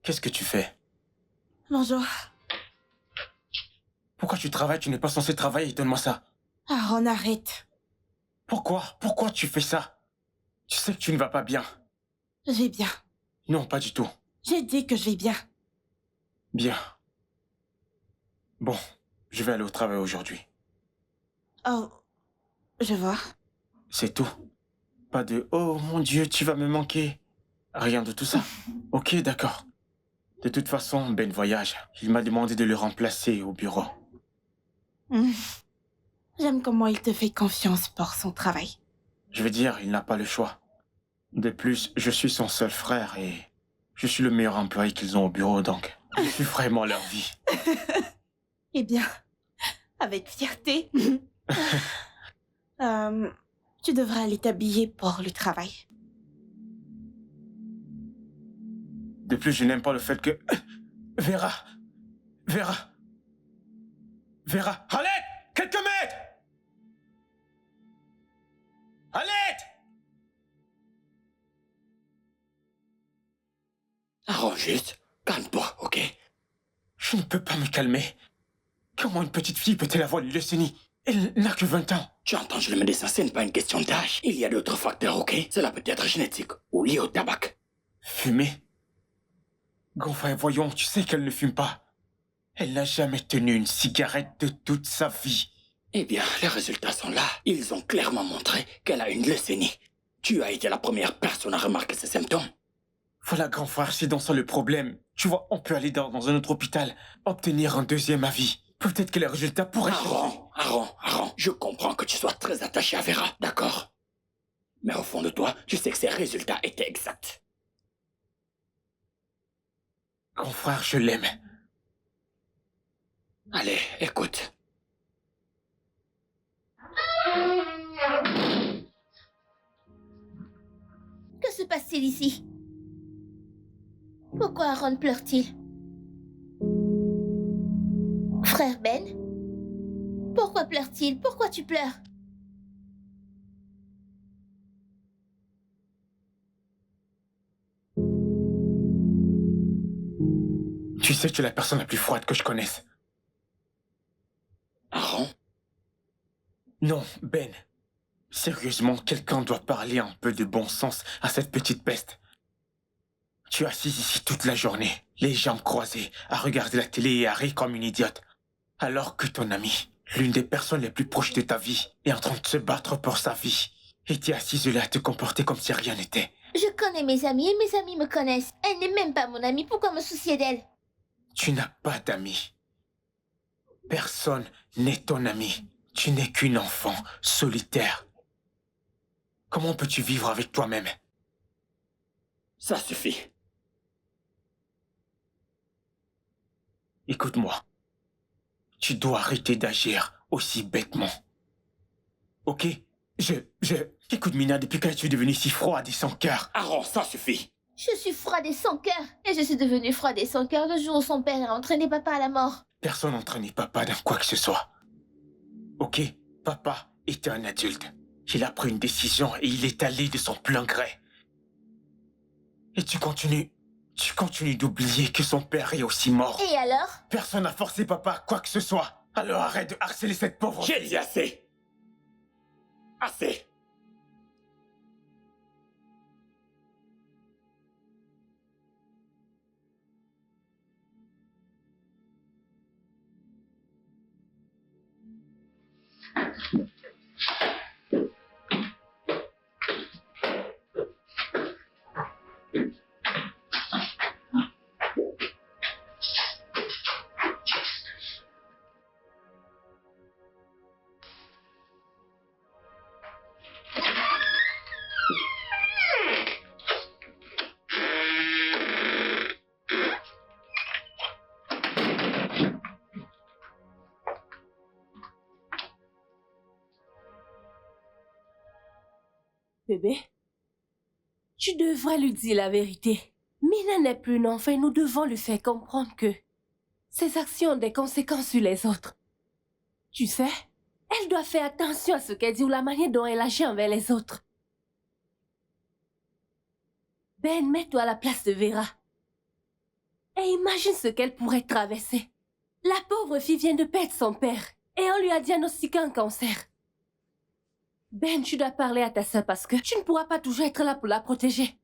Qu'est-ce que tu fais? Bonjour. Pourquoi tu travailles? Tu n'es pas censé travailler. Donne-moi ça. Aaron, arrête. Pourquoi tu fais ça? Tu sais que tu ne vas pas bien. Je vais bien. Non, pas du tout. J'ai dit que je vais bien. Bien. Bon, je vais aller au travail aujourd'hui. Oh, je vois. C'est tout. Pas de oh mon Dieu, tu vas me manquer. Rien de tout ça. Ok, d'accord. De toute façon, Ben voyage. Il m'a demandé de le remplacer au bureau. Hmm. J'aime comment il te fait confiance pour son travail. Je veux dire, il n'a pas le choix. De plus, je suis son seul frère et je suis le meilleur employé qu'ils ont au bureau, donc je suis vraiment leur vie. Eh bien, avec fierté. Tu devras aller t'habiller pour le travail. De plus, je n'aime pas le fait que... Vera! Arlette! Quelqu'un m'aide! Arlette! Aaron, juste, calme-toi, ok? Je ne peux pas me calmer. Comment une petite fille peut-elle avoir une leucémie? Elle n'a que 20 ans. Tu entends, le médecin, ce n'est pas une question d'âge. Il y a d'autres facteurs, ok? Cela peut être génétique ou lié au tabac. Fumer? Gonfrey, voyons, tu sais qu'elle ne fume pas. Elle n'a jamais tenu une cigarette de toute sa vie. Eh bien, les résultats sont là. Ils ont clairement montré qu'elle a une leucémie. Tu as été la première personne à remarquer ces symptômes. Voilà, grand frère, c'est dans ça le problème. Tu vois, on peut aller dans un autre hôpital, obtenir un deuxième avis. Peut-être que les résultats pourraient... Aaron, je comprends que tu sois très attaché à Vera, d'accord? Mais au fond de toi, tu sais que ces résultats étaient exacts. Grand frère, je l'aime. Allez, écoute. Que se passe-t-il ici? Pourquoi Aaron pleure-t-il? Frère Ben? Pourquoi pleure-t-il? Pourquoi tu pleures? Tu sais que tu es la personne la plus froide que je connaisse. Aaron? Non, Ben. Sérieusement, quelqu'un doit parler un peu de bon sens à cette petite peste. Tu es assise ici toute la journée, les jambes croisées, à regarder la télé et à rire comme une idiote. Alors que ton amie, l'une des personnes les plus proches de ta vie, est en train de se battre pour sa vie. Et tu es assise là à te comporter comme si rien n'était. Je connais mes amis et mes amis me connaissent. Elle n'est même pas mon amie, pourquoi me soucier d'elle? Tu n'as pas d'amis. Personne n'est ton ami. Tu n'es qu'une enfant solitaire. Comment peux-tu vivre avec toi-même? Ça suffit. Écoute-moi. Tu dois arrêter d'agir aussi bêtement. Ok? Écoute, Mina, depuis quand es-tu devenue si froide et sans cœur? Aaron, ça suffit. Je suis froide et sans cœur. Et je suis devenue froide et sans cœur le jour où son père a entraîné papa à la mort. Personne n'entraînait papa dans quoi que ce soit. Ok? Papa était un adulte. Il a pris une décision et il est allé de son plein gré. Et tu continues d'oublier que son père est aussi mort. Et alors? Personne n'a forcé papa à quoi que ce soit. Alors arrête de harceler cette pauvre J'ai fille. dit assez. Assez. Bébé, tu devrais lui dire la vérité. Mina n'est plus une enfant et nous devons lui faire comprendre que ses actions ont des conséquences sur les autres. Tu sais, elle doit faire attention à ce qu'elle dit ou la manière dont elle agit envers les autres. Ben, mets-toi à la place de Vera. Et imagine ce qu'elle pourrait traverser. La pauvre fille vient de perdre son père et on lui a diagnostiqué un cancer. Ben, tu dois parler à ta sœur parce que tu ne pourras pas toujours être là pour la protéger.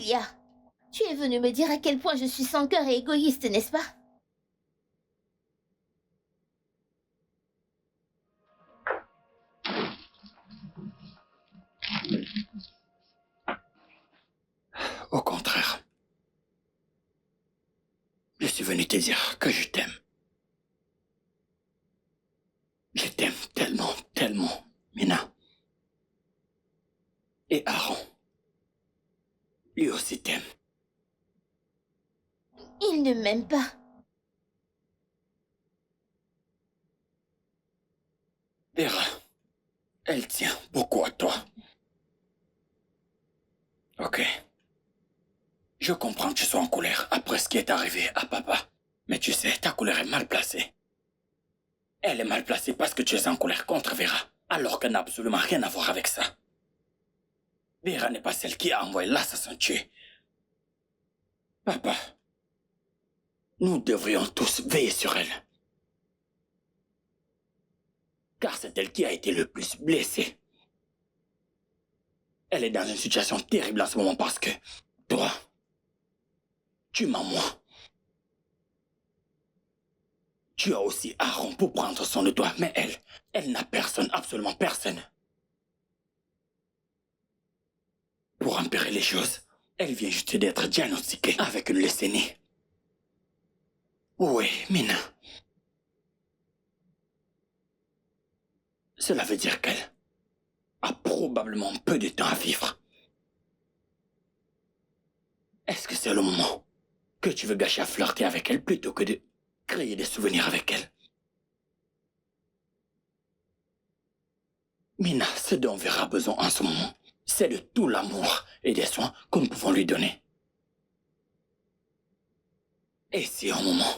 Lilia. Tu es venue me dire à quel point je suis sans cœur et égoïste, n'est-ce pas? Au contraire. Je suis venu te dire que je t'aime. Je t'aime tellement, tellement, Mina. Et Aaron, lui aussi t'aime. Il ne m'aime pas. Vera, elle tient beaucoup à toi. Ok. Je comprends que tu sois en colère après ce qui est arrivé à papa. Mais tu sais, ta colère est mal placée. Elle est mal placée parce que tu es en colère contre Vera, alors qu'elle n'a absolument rien à voir avec ça. Vera n'est pas celle qui a envoyé l'assassin tuer. Papa, nous devrions tous veiller sur elle. Car c'est elle qui a été le plus blessée. Elle est dans une situation terrible en ce moment parce que toi, tu m'as moi. Tu as aussi Aaron pour prendre soin de toi, mais elle n'a personne, absolument personne. Pour empirer les choses, elle vient juste d'être diagnostiquée avec une leucémie. Oui, Mina. Cela veut dire qu'elle a probablement peu de temps à vivre. Est-ce que c'est le moment que tu veux gâcher à flirter avec elle plutôt que de créer des souvenirs avec elle? Mina, ce dont on verra besoin en ce moment, c'est de tout l'amour et des soins que nous pouvons lui donner. Et si un moment,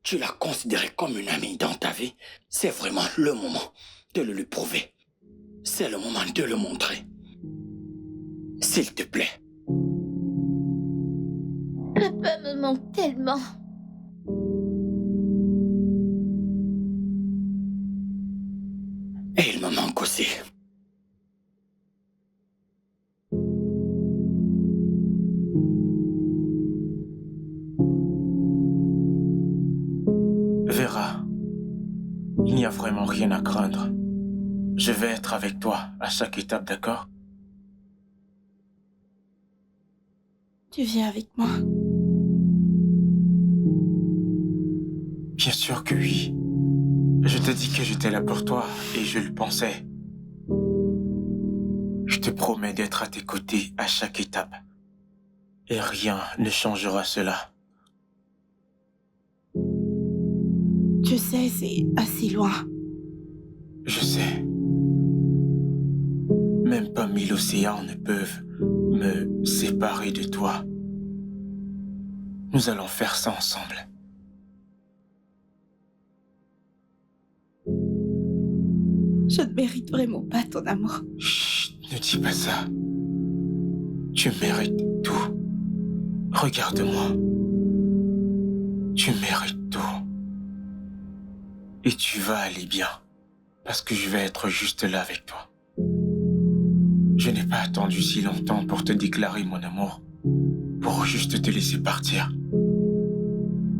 tu l'as considérée comme une amie dans ta vie, c'est vraiment le moment de le lui prouver. C'est le moment de le montrer. S'il te plaît. Papa me manque tellement. Et il me manque aussi. Vera, il n'y a vraiment rien à craindre. Je vais être avec toi à chaque étape, d'accord? Tu viens avec moi. Bien sûr que oui. Je te dis que j'étais là pour toi et je le pensais. Je te promets d'être à tes côtés à chaque étape. Et rien ne changera cela. Tu sais, c'est assez loin. Je sais. Même pas 1000 océans ne peuvent me séparer de toi. Nous allons faire ça ensemble. Je ne mérite vraiment pas ton amour. Chut, ne dis pas ça. Tu mérites tout. Regarde-moi. Tu mérites tout. Et tu vas aller bien. Parce que je vais être juste là avec toi. Je n'ai pas attendu si longtemps pour te déclarer mon amour. Pour juste te laisser partir.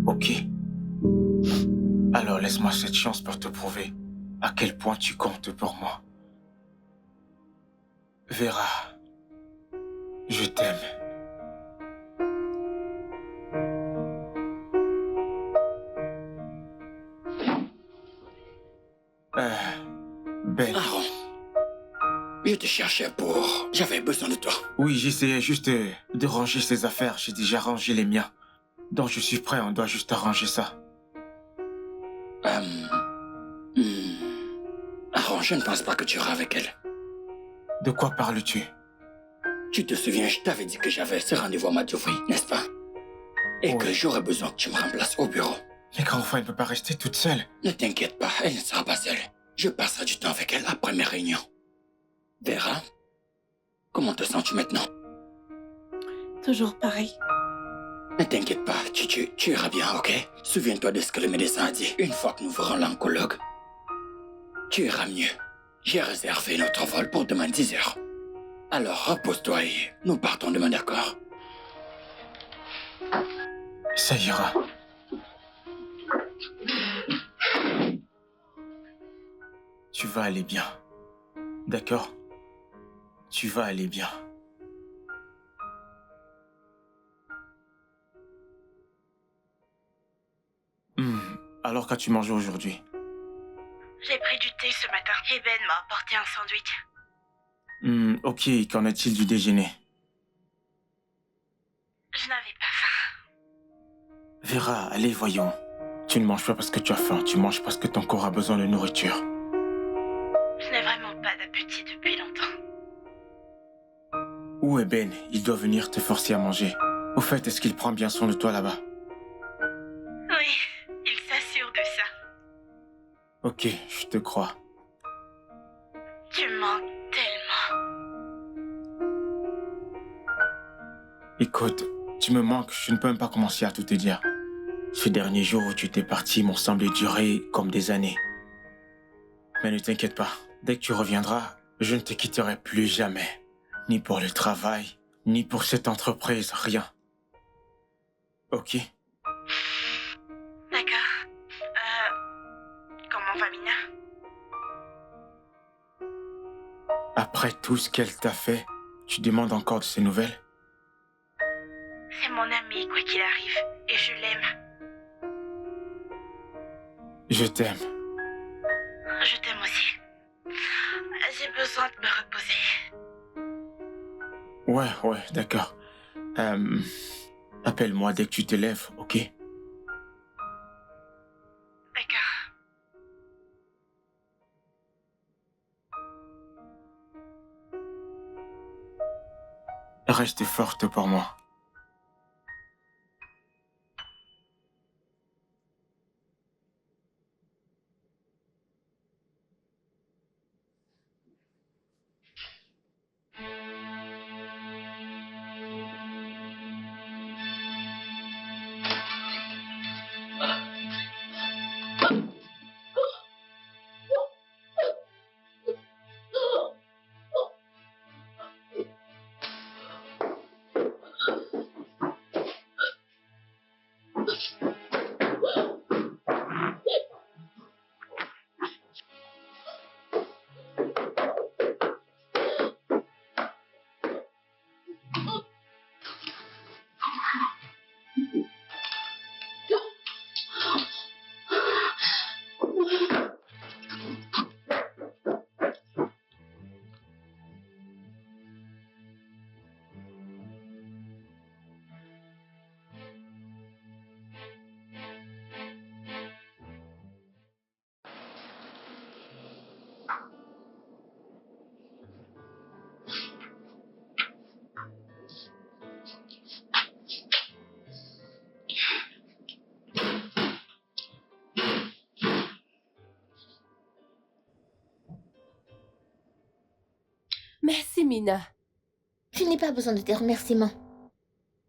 Ok? Alors laisse-moi cette chance pour te prouver à quel point tu comptes pour moi. Vera, je t'aime. Ben. Aaron, je te cherchais pour... J'avais besoin de toi. Oui, j'essayais juste de ranger ses affaires. J'ai déjà rangé les miens. Donc je suis prêt, on doit juste arranger ça. Aaron, je ne pense pas que tu iras avec elle. De quoi parles-tu? Tu te souviens, je t'avais dit que j'avais ce rendez-vous à Madjouri, n'est-ce pas? Et Oui. que j'aurais besoin que tu me remplaces au bureau. Mais grand-enfant, elle ne peut pas rester toute seule. Ne t'inquiète pas, elle ne sera pas seule. Je passerai du temps avec elle après mes réunions. Vera, comment te sens-tu maintenant? Toujours pareil. Ne t'inquiète pas, tu iras bien, ok? Souviens-toi de ce que le médecin a dit une fois que nous verrons l'oncologue. Tu iras mieux. J'ai réservé notre vol pour demain 10h. Alors repose-toi et nous partons demain, d'accord? Ça ira. Tu vas aller bien. D'accord? Tu vas aller bien. Alors qu'as-tu mangé aujourd'hui? J'ai pris du thé ce matin et Ben m'a apporté un sandwich. Ok, qu'en est-il du déjeuner? Je n'avais pas faim. Vera, allez, voyons. Tu ne manges pas parce que tu as faim, tu manges parce que ton corps a besoin de nourriture. Je n'ai vraiment pas d'appétit depuis longtemps. Où est Ben? Il doit venir te forcer à manger. Au fait, est-ce qu'il prend bien soin de toi là-bas? Oui, il s'assure de ça. Ok, je te crois. Tu me manques tellement. Écoute, tu me manques, je ne peux même pas commencer à tout te dire. Ces derniers jours où tu étais parti m'ont semblé durer comme des années. Mais ne t'inquiète pas, dès que tu reviendras, je ne te quitterai plus jamais. Ni pour le travail, ni pour cette entreprise, rien. Ok? D'accord. Comment va Mina? Après tout ce qu'elle t'a fait, tu demandes encore de ses nouvelles? C'est mon amie, quoi qu'il arrive, et je l'aime. Je t'aime. Je t'aime aussi. J'ai besoin de me reposer. Ouais, d'accord. Appelle-moi dès que tu te lèves, ok? D'accord. Reste forte pour moi. Merci, Mina. Je n'ai pas besoin de tes remerciements.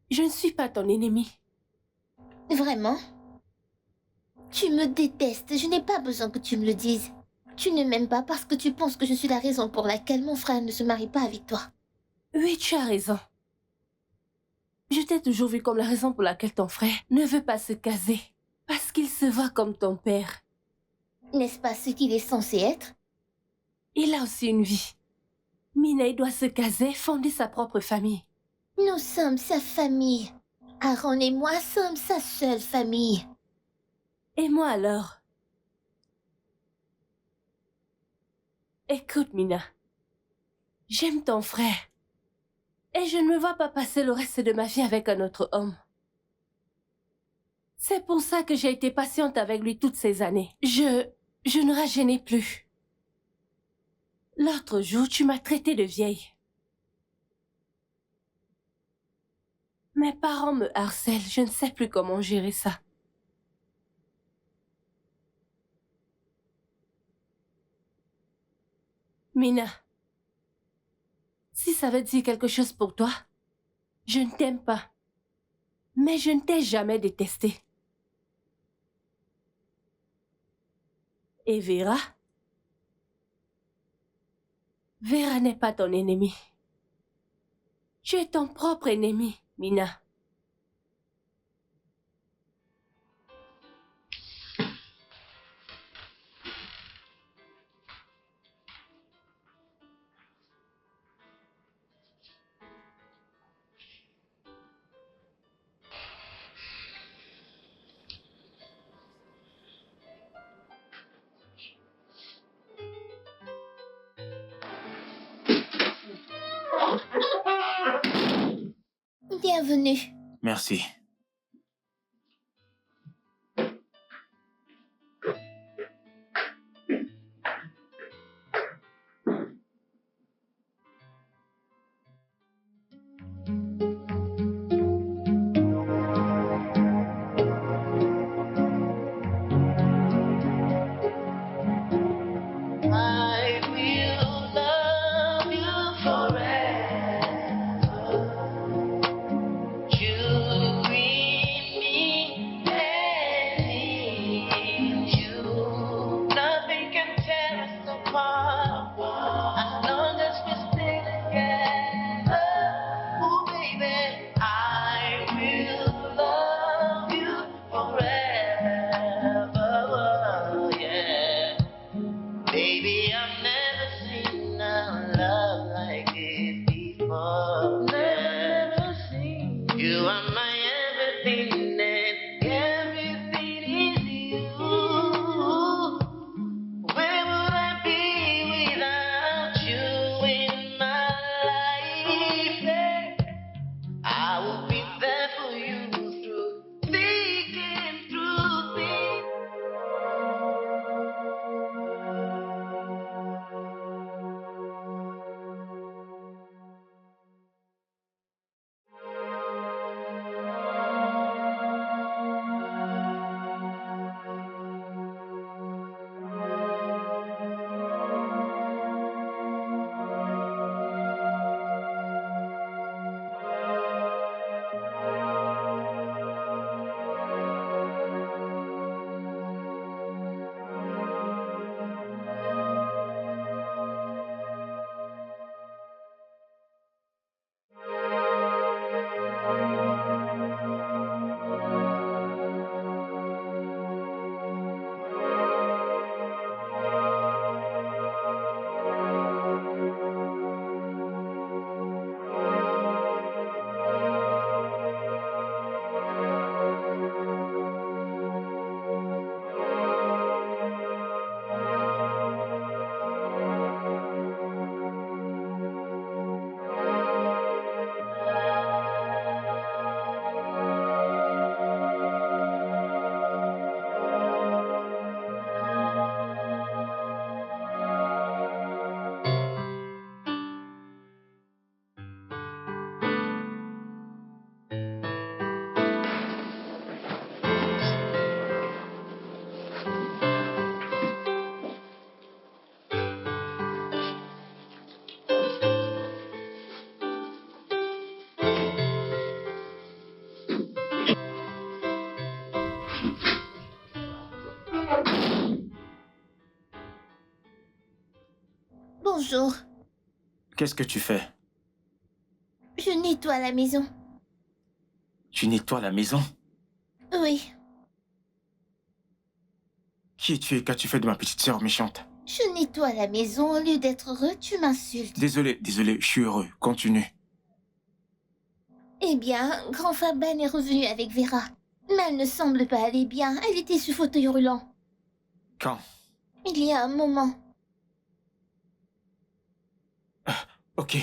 Je ne suis pas ton ennemi. Vraiment? Tu me détestes, je n'ai pas besoin que tu me le dises. Tu ne m'aimes pas parce que tu penses que je suis la raison pour laquelle mon frère ne se marie pas avec toi. Oui, tu as raison. Je t'ai toujours vu comme la raison pour laquelle ton frère ne veut pas se caser. Parce qu'il se voit comme ton père. N'est-ce pas ce qu'il est censé être? Il a aussi une vie. Mina, il doit se caser, fonder sa propre famille. Nous sommes sa famille. Aaron et moi sommes sa seule famille. Et moi alors? Écoute, Mina. J'aime ton frère. Et je ne me vois pas passer le reste de ma vie avec un autre homme. C'est pour ça que j'ai été patiente avec lui toutes ces années. Je ne rajeunais plus. L'autre jour, tu m'as traité de vieille. Mes parents me harcèlent, je ne sais plus comment gérer ça. Mina, si ça veut dire quelque chose pour toi, je ne t'aime pas. Mais je ne t'ai jamais détesté. Et Vera? Vera n'est pas ton ennemi. Tu es ton propre ennemi, Mina. Bienvenue. Merci. I will love you forever. You bring me and you. Nothing can tear us apart as long as we stay together. Oh, baby, I will love you forever. Yeah. Baby, I've never seen a love like this before. Never seen. You are my everything, and everything is you. Where would I be without you in my life? Yeah. I will be there for you through thick and through thin. Bonjour. Qu'est-ce que tu fais? Je nettoie la maison. Tu nettoies la maison? Oui. Qui es-tu et qu'as-tu fait de ma petite sœur méchante? Je nettoie la maison. Au lieu d'être heureux, tu m'insultes. Désolé, je suis heureux. Continue. Eh bien, grand Faban est revenu avec Vera. Mais elle ne semble pas aller bien. Elle était sous fauteuil roulant. Quand? Il y a un moment. Ok.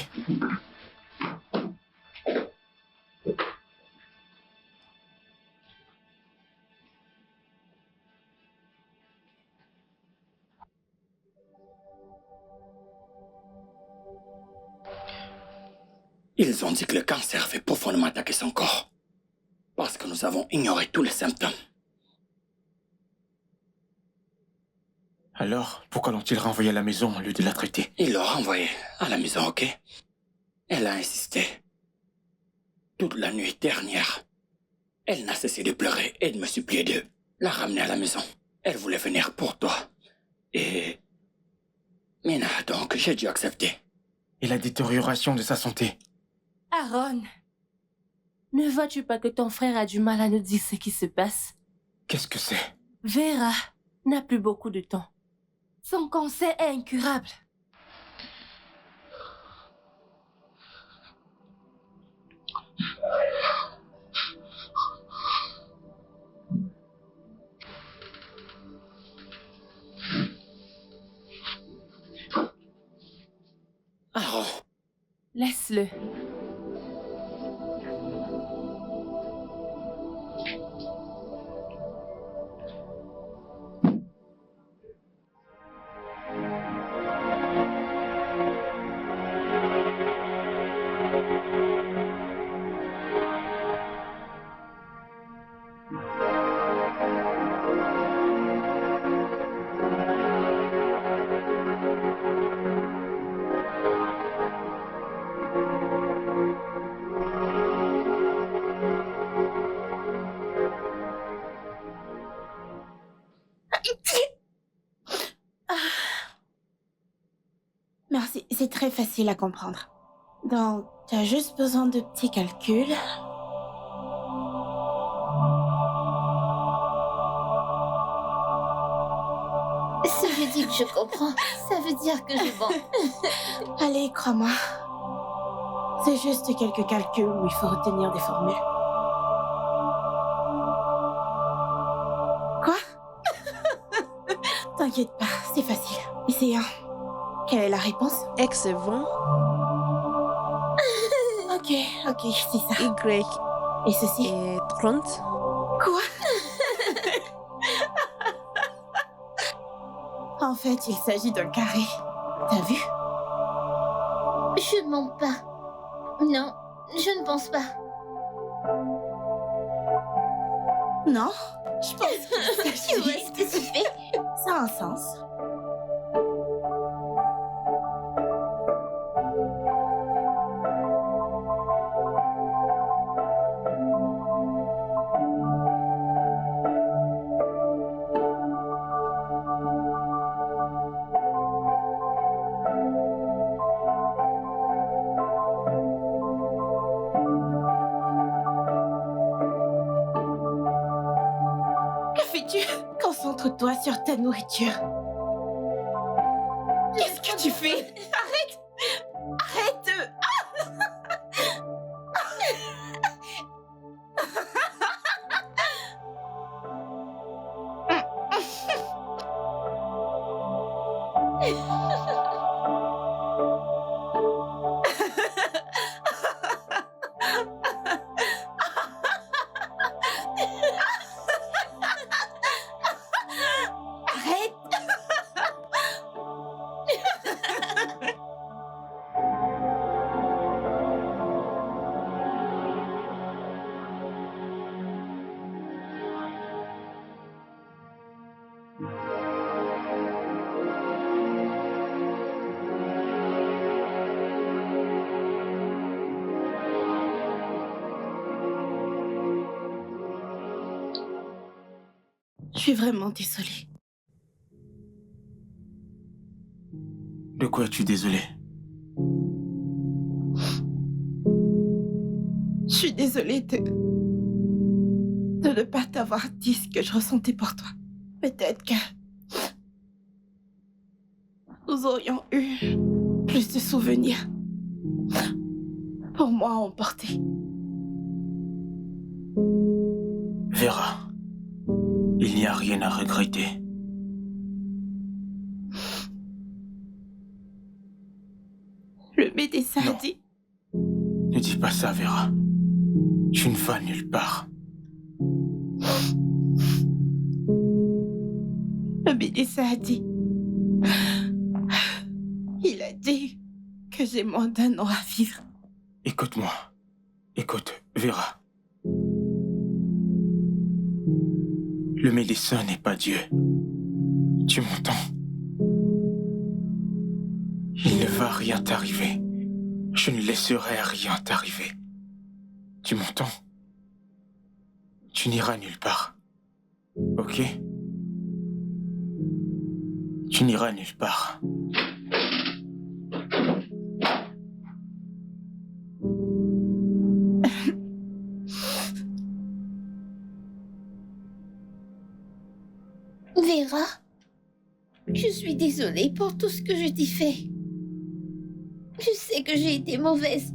Ils ont dit que le cancer fait profondément attaquer son corps. Parce que nous avons ignoré tous les symptômes. Alors, pourquoi l'ont-ils renvoyée à la maison au lieu de la traiter? Ils l'ont renvoyée à la maison, ok? Elle a insisté. Toute la nuit dernière, elle n'a cessé de pleurer et de me supplier de la ramener à la maison. Elle voulait venir pour toi. Et... Mina, donc j'ai dû accepter. Et la détérioration de sa santé? Aaron, ne vois-tu pas que ton frère a du mal à nous dire ce qui se passe? Qu'est-ce que c'est? Vera n'a plus beaucoup de temps. Son cancer est incurable. Aaron, Laisse-le. Merci, c'est très facile à comprendre. Donc, tu as juste besoin de petits calculs. Si je dis que je comprends, ça veut dire que je mens. Allez, crois-moi. C'est juste quelques calculs où il faut retenir des formules. Quoi? T'inquiète pas, c'est facile. Essayons. Quelle est la réponse? X est 20, Ok, c'est ça. Y Et ceci? est 30, Quoi? En fait, il s'agit d'un carré. T'as vu? Je mens pas. Non, je ne pense pas. Non? Je pense qu'il Tu vois ce que tu fais? Ça a un sens. Que fais-tu? Concentre-toi sur ta nourriture. Qu'est-ce que tu fais? Arrête! Arrête! Arrête! Je suis vraiment désolée. De quoi es-tu désolé? Je suis désolée de ne pas t'avoir dit ce que je ressentais pour toi. Peut-être que nous aurions eu plus de souvenirs pour moi à emporter. Vera, il n'y a rien à regretter. Le médecin Non. a dit... Ne dis pas ça, Vera. Tu ne vas nulle part. Le médecin a dit... Il a dit que j'ai moins d'1 an à vivre. Écoute-moi. Écoute, Vera. Le médecin n'est pas Dieu. Tu m'entends? Il ne va rien t'arriver. Je ne laisserai rien t'arriver. Tu m'entends? Tu n'iras nulle part. Ok? Tu n'iras nulle part. Vera, je suis désolée pour tout ce que je t'ai fait. Je sais que j'ai été mauvaise.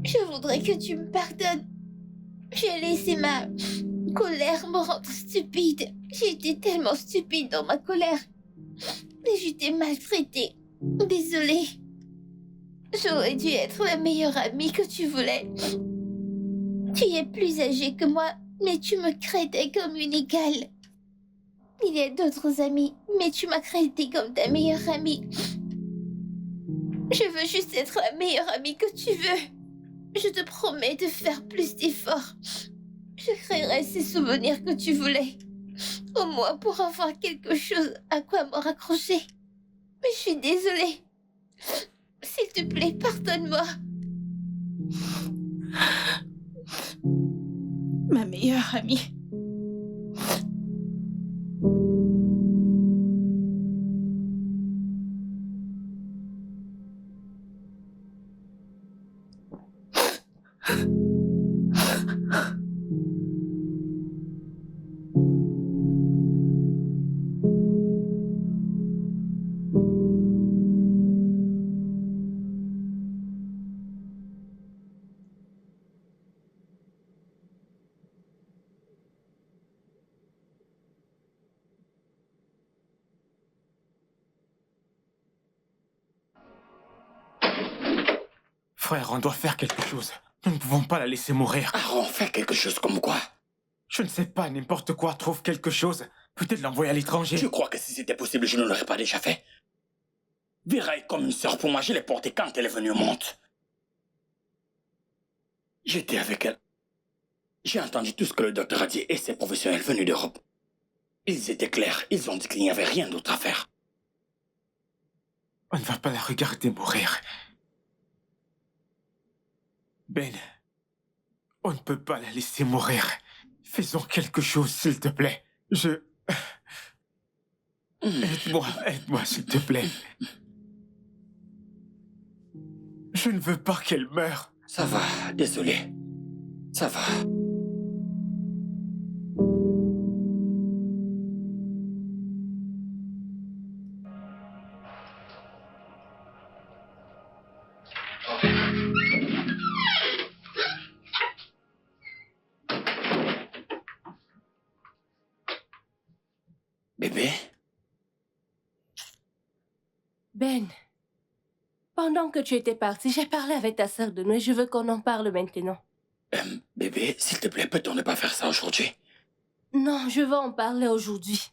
Je voudrais que tu me pardonnes. J'ai laissé ma colère me rendre stupide. J'ai été tellement stupide dans ma colère. Et je t'ai maltraitée. Désolée. J'aurais dû être la meilleure amie que tu voulais. Tu es plus âgée que moi, mais tu me traitais comme une égale. Il y a d'autres amis, mais tu m'as traitée comme ta meilleure amie. Je veux juste être la meilleure amie que tu veux. Je te promets de faire plus d'efforts. Je créerai ces souvenirs que tu voulais. Au moins pour avoir quelque chose à quoi me raccrocher. Mais je suis désolée. S'il te plaît, pardonne-moi. Ma meilleure amie. Frère, on doit faire quelque chose. Nous ne pouvons pas la laisser mourir. Aaron, fais quelque chose comme quoi? Je ne sais pas, n'importe quoi, trouve quelque chose. Peut-être l'envoyer à l'étranger. Tu crois que si c'était possible, je ne l'aurais pas déjà fait? Vera est comme une sœur pour moi, je l'ai portée quand elle est venue au monde. J'étais avec elle. J'ai entendu tout ce que le docteur a dit et ses professionnels venus d'Europe. Ils étaient clairs, ils ont dit qu'il n'y avait rien d'autre à faire. On ne va pas la regarder mourir. Ben, on ne peut pas la laisser mourir. Faisons quelque chose, s'il te plaît. Aide-moi, s'il te plaît. Je ne veux pas qu'elle meure. Ça va, désolé. Ça va. Bébé? Ben, pendant que tu étais parti, j'ai parlé avec ta sœur de nous et je veux qu'on en parle maintenant. Bébé, s'il te plaît, peut-on ne pas faire ça aujourd'hui? Non, je veux en parler aujourd'hui.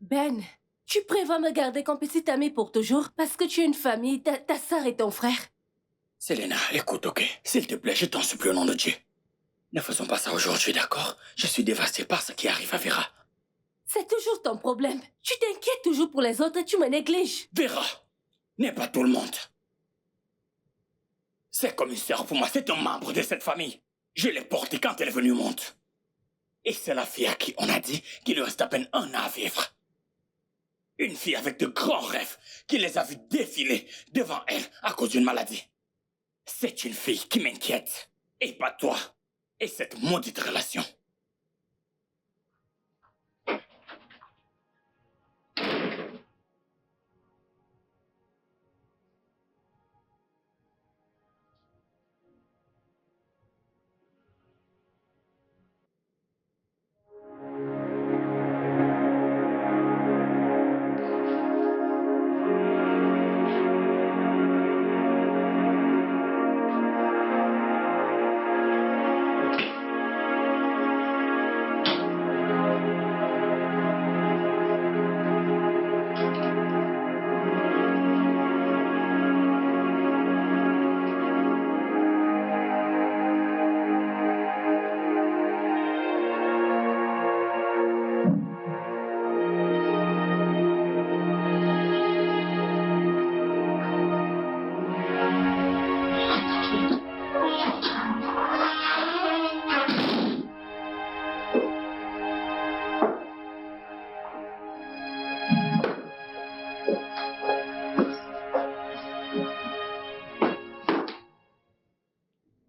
Ben, tu prévois me garder comme petite amie pour toujours parce que tu as une famille, ta sœur et ton frère. Selena, écoute, ok? S'il te plaît, je t'en supplie au nom de Dieu. Ne faisons pas ça aujourd'hui, d'accord? Je suis dévasté par ce qui arrive à Vera. C'est toujours ton problème. Tu t'inquiètes toujours pour les autres et tu me négliges. Vera n'est pas tout le monde. C'est comme une sœur pour moi, c'est un membre de cette famille. Je l'ai portée quand elle est venue au monde. Et c'est la fille à qui on a dit qu'il lui reste à peine 1 an à vivre. Une fille avec de grands rêves qui les a vus défiler devant elle à cause d'une maladie. C'est une fille qui m'inquiète. Et pas toi. Et cette maudite relation.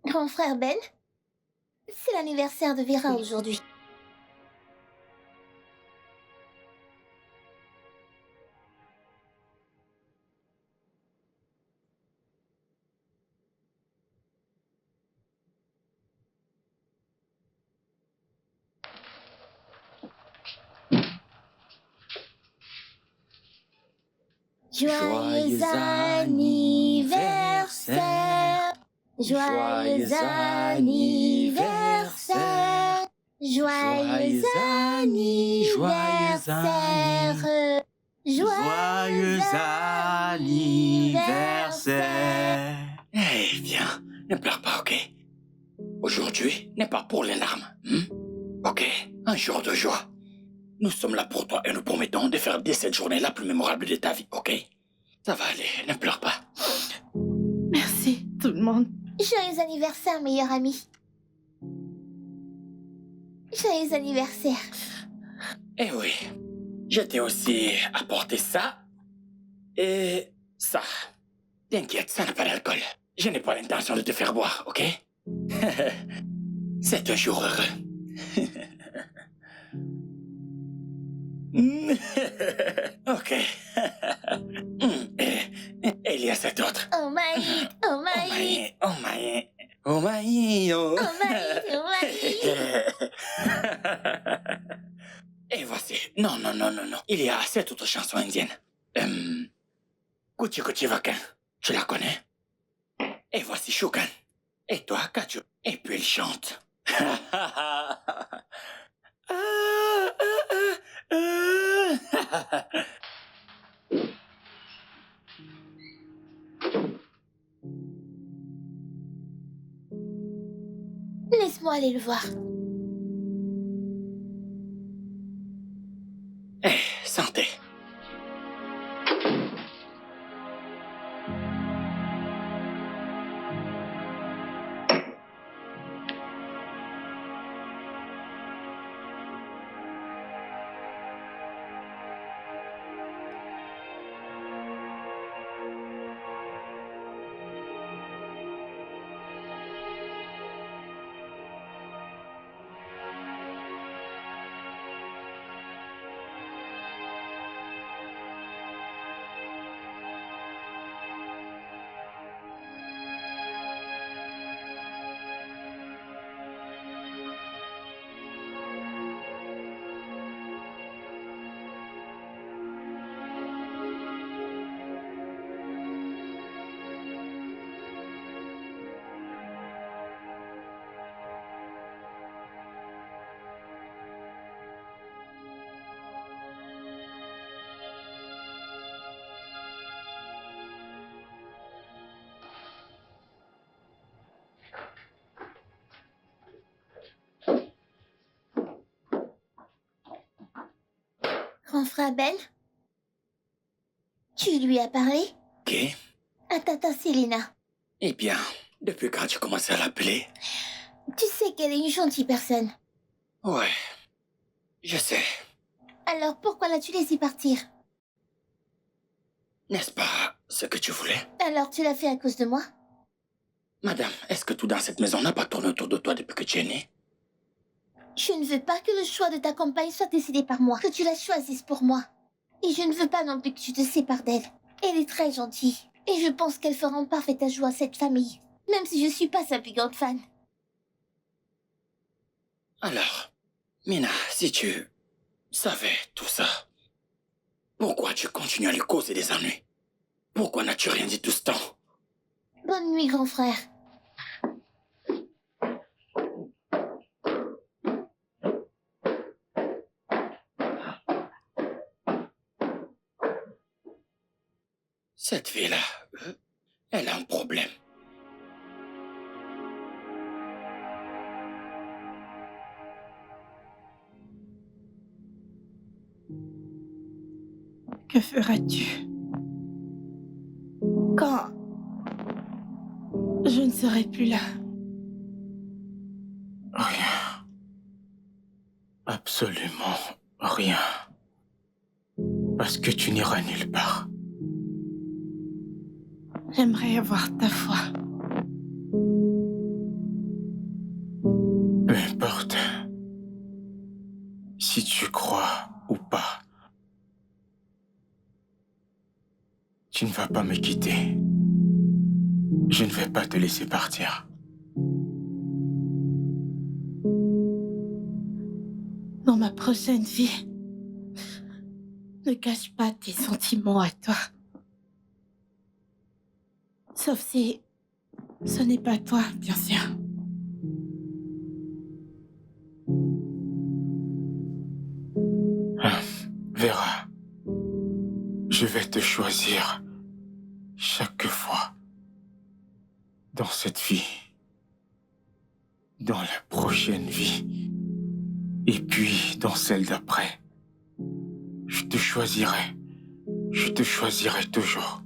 Grand frère Ben, c'est l'anniversaire de Vera aujourd'hui. Joyeux anniversaire. Joyeux anniversaire. Joyeux anniversaire. Joyeux anniversaire. Eh, viens, ne pleure pas, ok? Aujourd'hui n'est pas pour les larmes. Ok, un jour de joie. Nous sommes là pour toi et nous promettons de faire de cette journée la plus mémorable de ta vie, ok? Ça va aller, ne pleure pas. Merci, tout le monde. Joyeux anniversaire, meilleur ami. Joyeux anniversaire. Eh oui, je t'ai aussi apporté ça et ça. T'inquiète, ça n'a pas d'alcool. Je n'ai pas l'intention de te faire boire, ok? C'est un jour heureux. Ok. Et il y a cet autre. Oh my, oh Oh my, my, oh my, oh my, oh. oh my, oh my. Et voici. Non, non, non, non, non. Il y a cette autre chanson indienne. Kuchi Kuchi Vakan. Tu la connais? Et voici Shukan. Et toi, Kachu. Et puis il chante. Laisse-moi aller le voir. Eh, santé. Grand frère Ben, tu lui as parlé Ok. à Tata Selena. Eh bien, depuis quand tu commences à l'appeler? Tu sais qu'elle est une gentille personne. Ouais. Je sais. Alors pourquoi l'as-tu laissé partir? N'est-ce pas ce que tu voulais? Alors tu l'as fait à cause de moi? Madame, est-ce que tout dans cette maison n'a pas tourné autour de toi depuis que tu es née? Je ne veux pas que le choix de ta compagne soit décidé par moi, que tu la choisisses pour moi. Et je ne veux pas non plus que tu te sépares d'elle. Elle est très gentille. Et je pense qu'elle fera un parfait ajout à cette famille. Même si je suis pas sa plus grande fan. Alors, Mina, si tu savais tout ça, pourquoi tu continues à lui causer des ennuis? Pourquoi n'as-tu rien dit tout ce temps? Bonne nuit, grand frère. Cette fille-là, elle a un problème. Que feras-tu quand je ne serai plus là? Rien. Absolument rien. Parce que tu n'iras nulle part. J'aimerais avoir ta foi. Peu importe. Si tu crois ou pas. Tu ne vas pas me quitter. Je ne vais pas te laisser partir. Dans ma prochaine vie, ne cache pas tes sentiments à toi. Sauf si ce n'est pas toi, bien sûr. Vera, je vais te choisir chaque fois dans cette vie, dans la prochaine vie, et puis dans celle d'après. Je te choisirai toujours.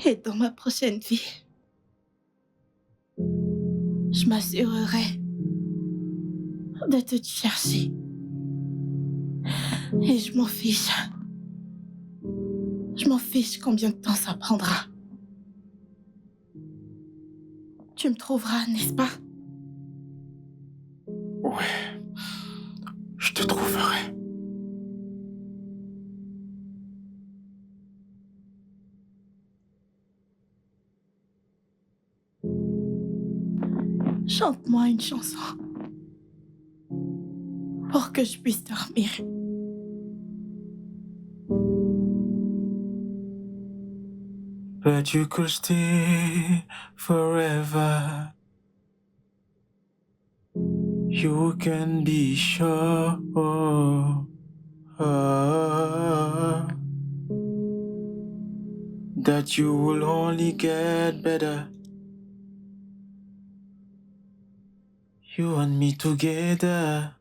Et dans ma prochaine vie, je m'assurerai de te chercher. Et je m'en fiche. Je m'en fiche combien de temps ça prendra. Tu me trouveras, n'est-ce pas? Ouais, je te trouverai. Chante-moi une chanson pour que je puisse dormir. But you could stay forever. You can be sure that you will only get better. You and me together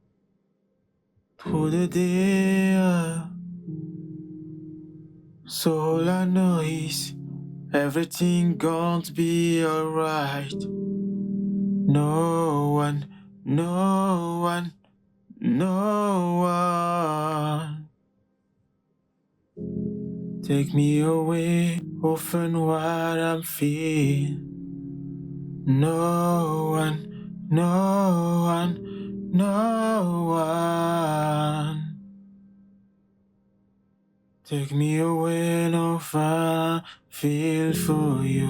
through the day. So all I know is everything gonna be alright. No one take me away often what I'm feeling. No one take me away no fun feel for you.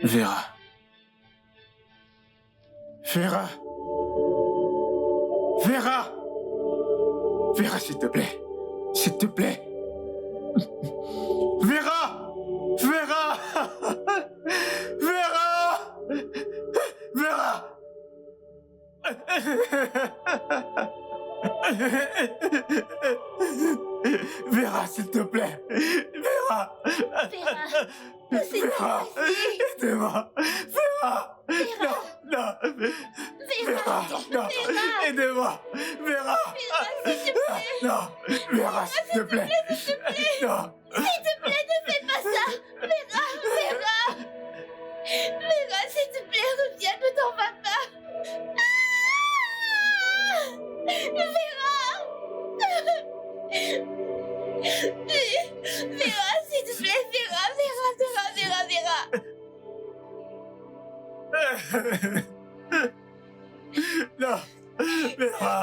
Vera. Vera. Vera. Vera, s'il te plaît. S'il te plaît. Vera. Vera. Vera. Vera. Vera, s'il te plaît. Vera. Vera, c'est Vera, aidez-moi. Vera. Vera. Non. Vera. Non. Aidez-moi. Vera. S'il te plaît. Non. Vera, s'il te plaît. Non. S'il te plaît, ne fais pas ça. Vera. Vera, s'il te plaît, reviens, ne t'en vas pas. Vera. Vera, s'il te plaît, Vera. Non. Vera.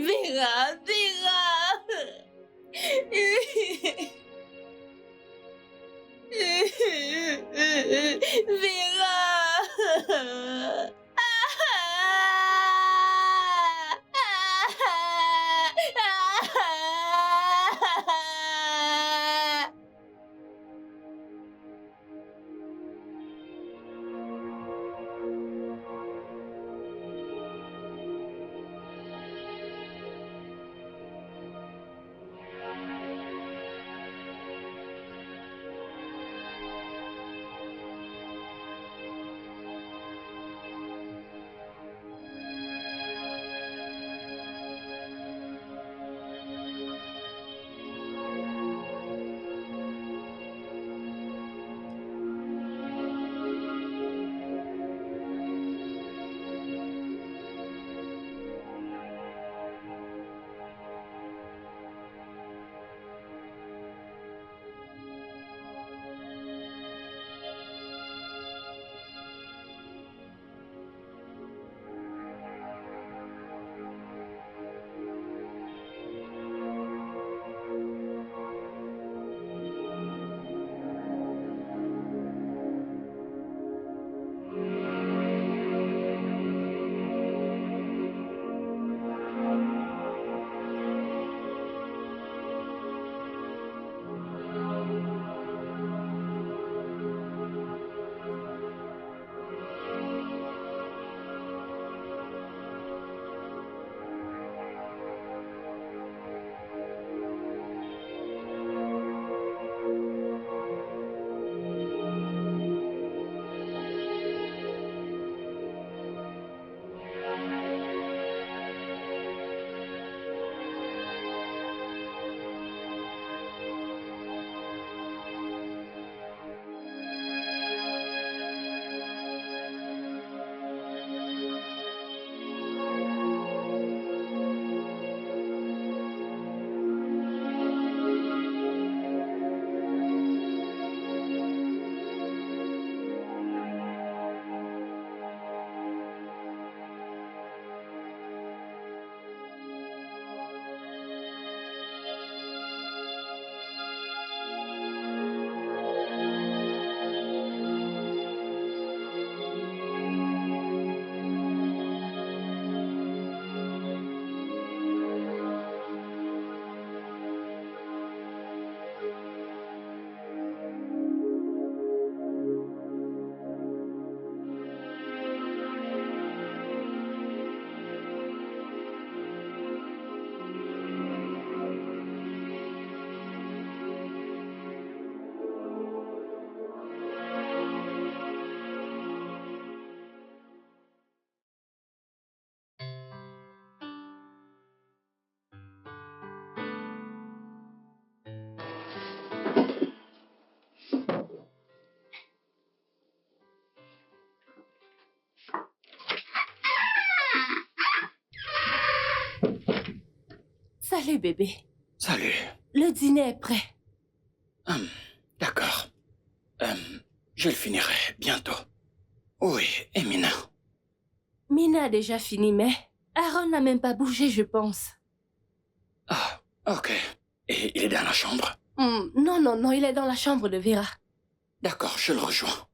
Vera, Vera. Salut, bébé. Salut. Le dîner est prêt. D'accord. Je le finirai bientôt. Oui, et Mina? Mina a déjà fini, mais Aaron n'a même pas bougé, je pense. Ah, ok. Et il est dans la chambre? Non, il est dans la chambre de Vera. D'accord, je le rejoins.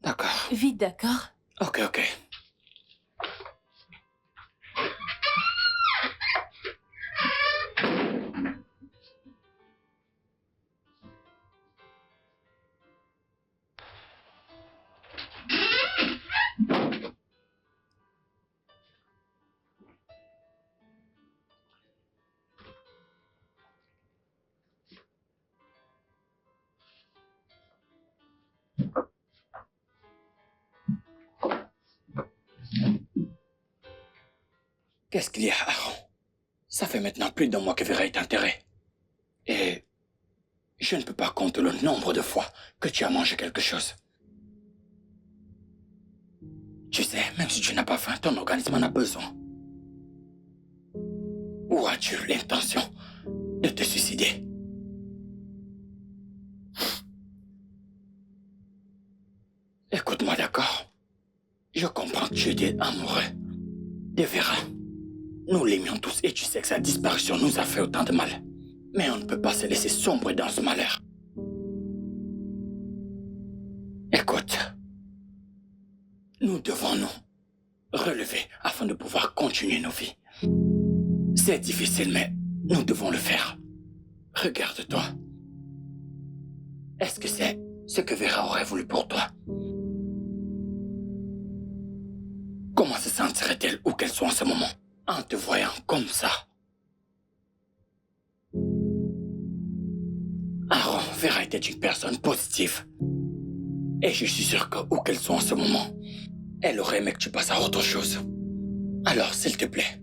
D'accord. Vite, d'accord? Ok. Qu'est-ce qu'il y a, Aaron? Ça fait maintenant plus d'un mois que Vera est enterrée. Et je ne peux pas compter le nombre de fois que tu as mangé quelque chose. Tu sais, même si tu n'as pas faim, ton organisme en a besoin. Ou as-tu l'intention de te suicider? Écoute-moi, d'accord? Je comprends que tu étais amoureux de Vera. Nous l'aimions tous et tu sais que sa disparition nous a fait autant de mal. Mais on ne peut pas se laisser sombrer dans ce malheur. Écoute, nous devons nous relever afin de pouvoir continuer nos vies. C'est difficile, mais nous devons le faire. Regarde-toi. Est-ce que c'est ce que Vera aurait voulu pour toi? Comment se sentirait-elle où qu'elle soit en ce moment, en te voyant comme ça? Aaron, Vera était une personne positive. Et je suis sûr que où qu'elle soit en ce moment, elle aurait aimé que tu passes à autre chose. Alors, s'il te plaît,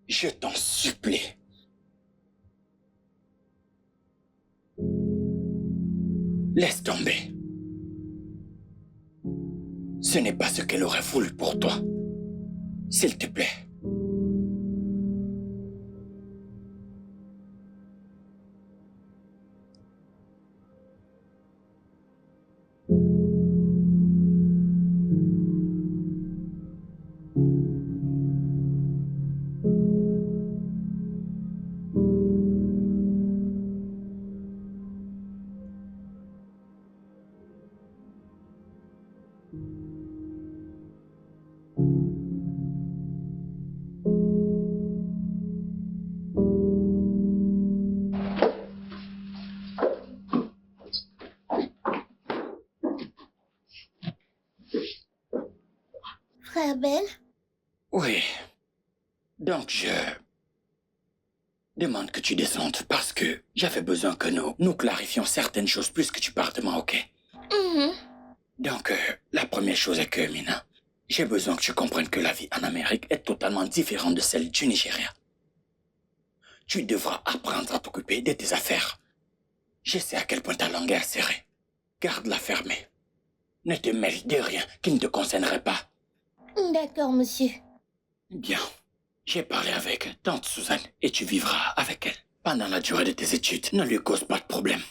je t'en supplie. Laisse tomber. Ce n'est pas ce qu'elle aurait voulu pour toi. S'il te plaît. Frère Ben? Oui. Donc je demande que tu descendes parce que j'avais besoin que nous clarifions certaines choses plus que tu partes de moi, ok? Mhm. Donc, la première chose est que, Mina, j'ai besoin que tu comprennes que la vie en Amérique est totalement différente de celle du Nigeria. Tu devras apprendre à t'occuper de tes affaires. Je sais à quel point ta langue est acérée. Garde-la fermée. Ne te mêle de rien qui ne te concernerait pas. D'accord, monsieur. Bien. J'ai parlé avec tante Suzanne et tu vivras avec elle. Pendant la durée de tes études, ne lui cause pas de problème.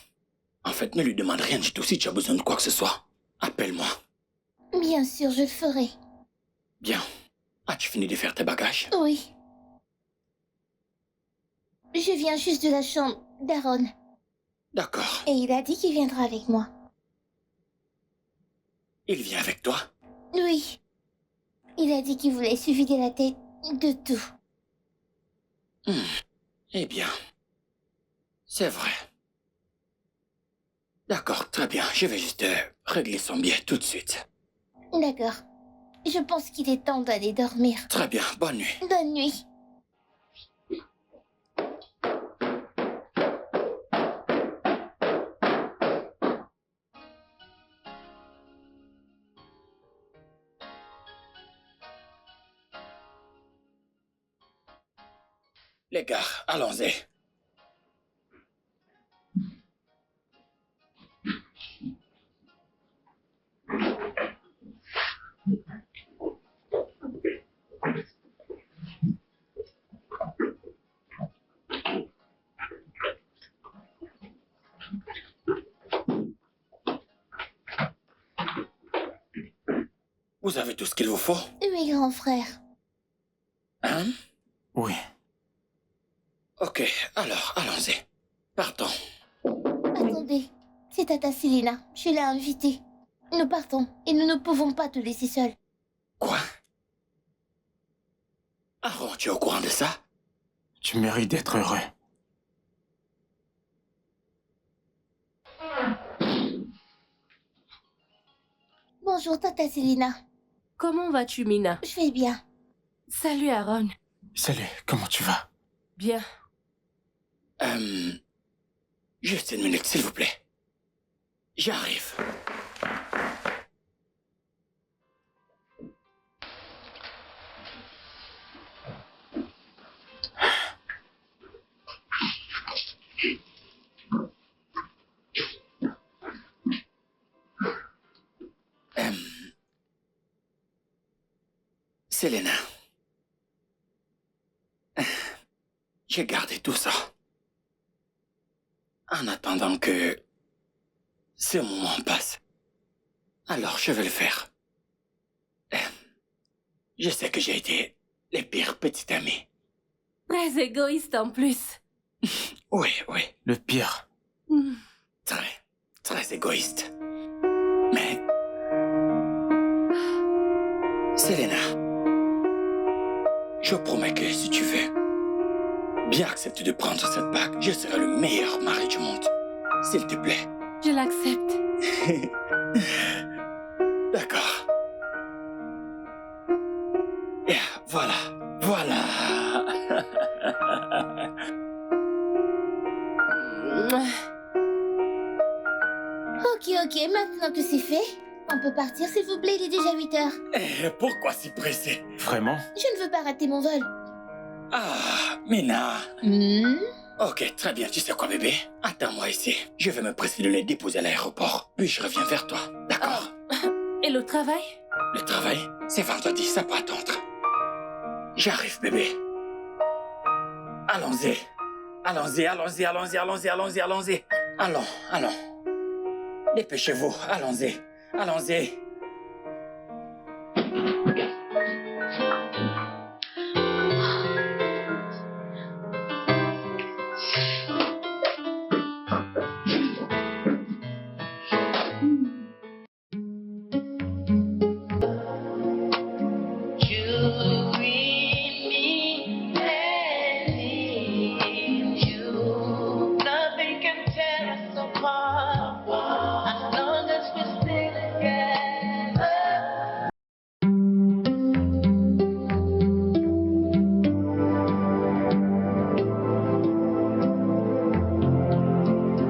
En fait, ne lui demande rien du tout si tu as besoin de quoi que ce soit. Appelle-moi. Bien sûr, je le ferai. Bien. As-tu fini de faire tes bagages? Oui. Je viens juste de la chambre d'Aaron. D'accord. Et il a dit qu'il viendra avec moi. Il vient avec toi? Oui. Il a dit qu'il voulait se vider la tête de tout. Eh bien, c'est vrai. D'accord, très bien. Je vais juste régler son billet tout de suite. D'accord. Je pense qu'il est temps d'aller dormir. Très bien, bonne nuit. Bonne nuit. Les gars, allons-y. Vous avez tout ce qu'il vous faut? Oui, grand frère. Hein? Oui. Ok, alors, allons-y. Partons. Attendez. C'est Tata Selena. Je l'ai invitée. Nous partons et nous ne pouvons pas te laisser seule. Quoi? Aaron, tu es au courant de ça? Tu mérites d'être heureux. Bonjour, Tata Selena. Comment vas-tu, Mina? Je vais bien. Salut, Aaron. Salut, comment tu vas? Bien. Juste une minute, s'il vous plaît. J'arrive. Selena. j'ai gardé tout ça. En attendant que ce moment passe. Alors, je vais le faire. Je sais que j'ai été le pire petit ami. Très égoïste en plus. Oui, oui. Le pire. Très, très égoïste. Mais... Selena, je promets que si tu veux bien accepter de prendre cette bague, je serai le meilleur mari du monde. S'il te plaît. Je l'accepte. D'accord. Et voilà, voilà. Ok, maintenant que c'est fait, on peut partir s'il vous plaît, il est déjà 8 heures. Et pourquoi si pressé? Vraiment? Je ne veux pas rater mon vol. Ah, Mina. Ok, très bien. Tu sais quoi, bébé? Attends-moi ici. Je vais me presser de les déposer à l'aéroport. Puis je reviens vers toi. D'accord? Et le travail? Le travail, c'est vendredi. Ça peut attendre. J'arrive, bébé. Allons-y. Allons-y, allons-y, allons-y, allons-y, allons-y, allons-y. Allons, allons. Dépêchez-vous. Allons-y. Allons-y.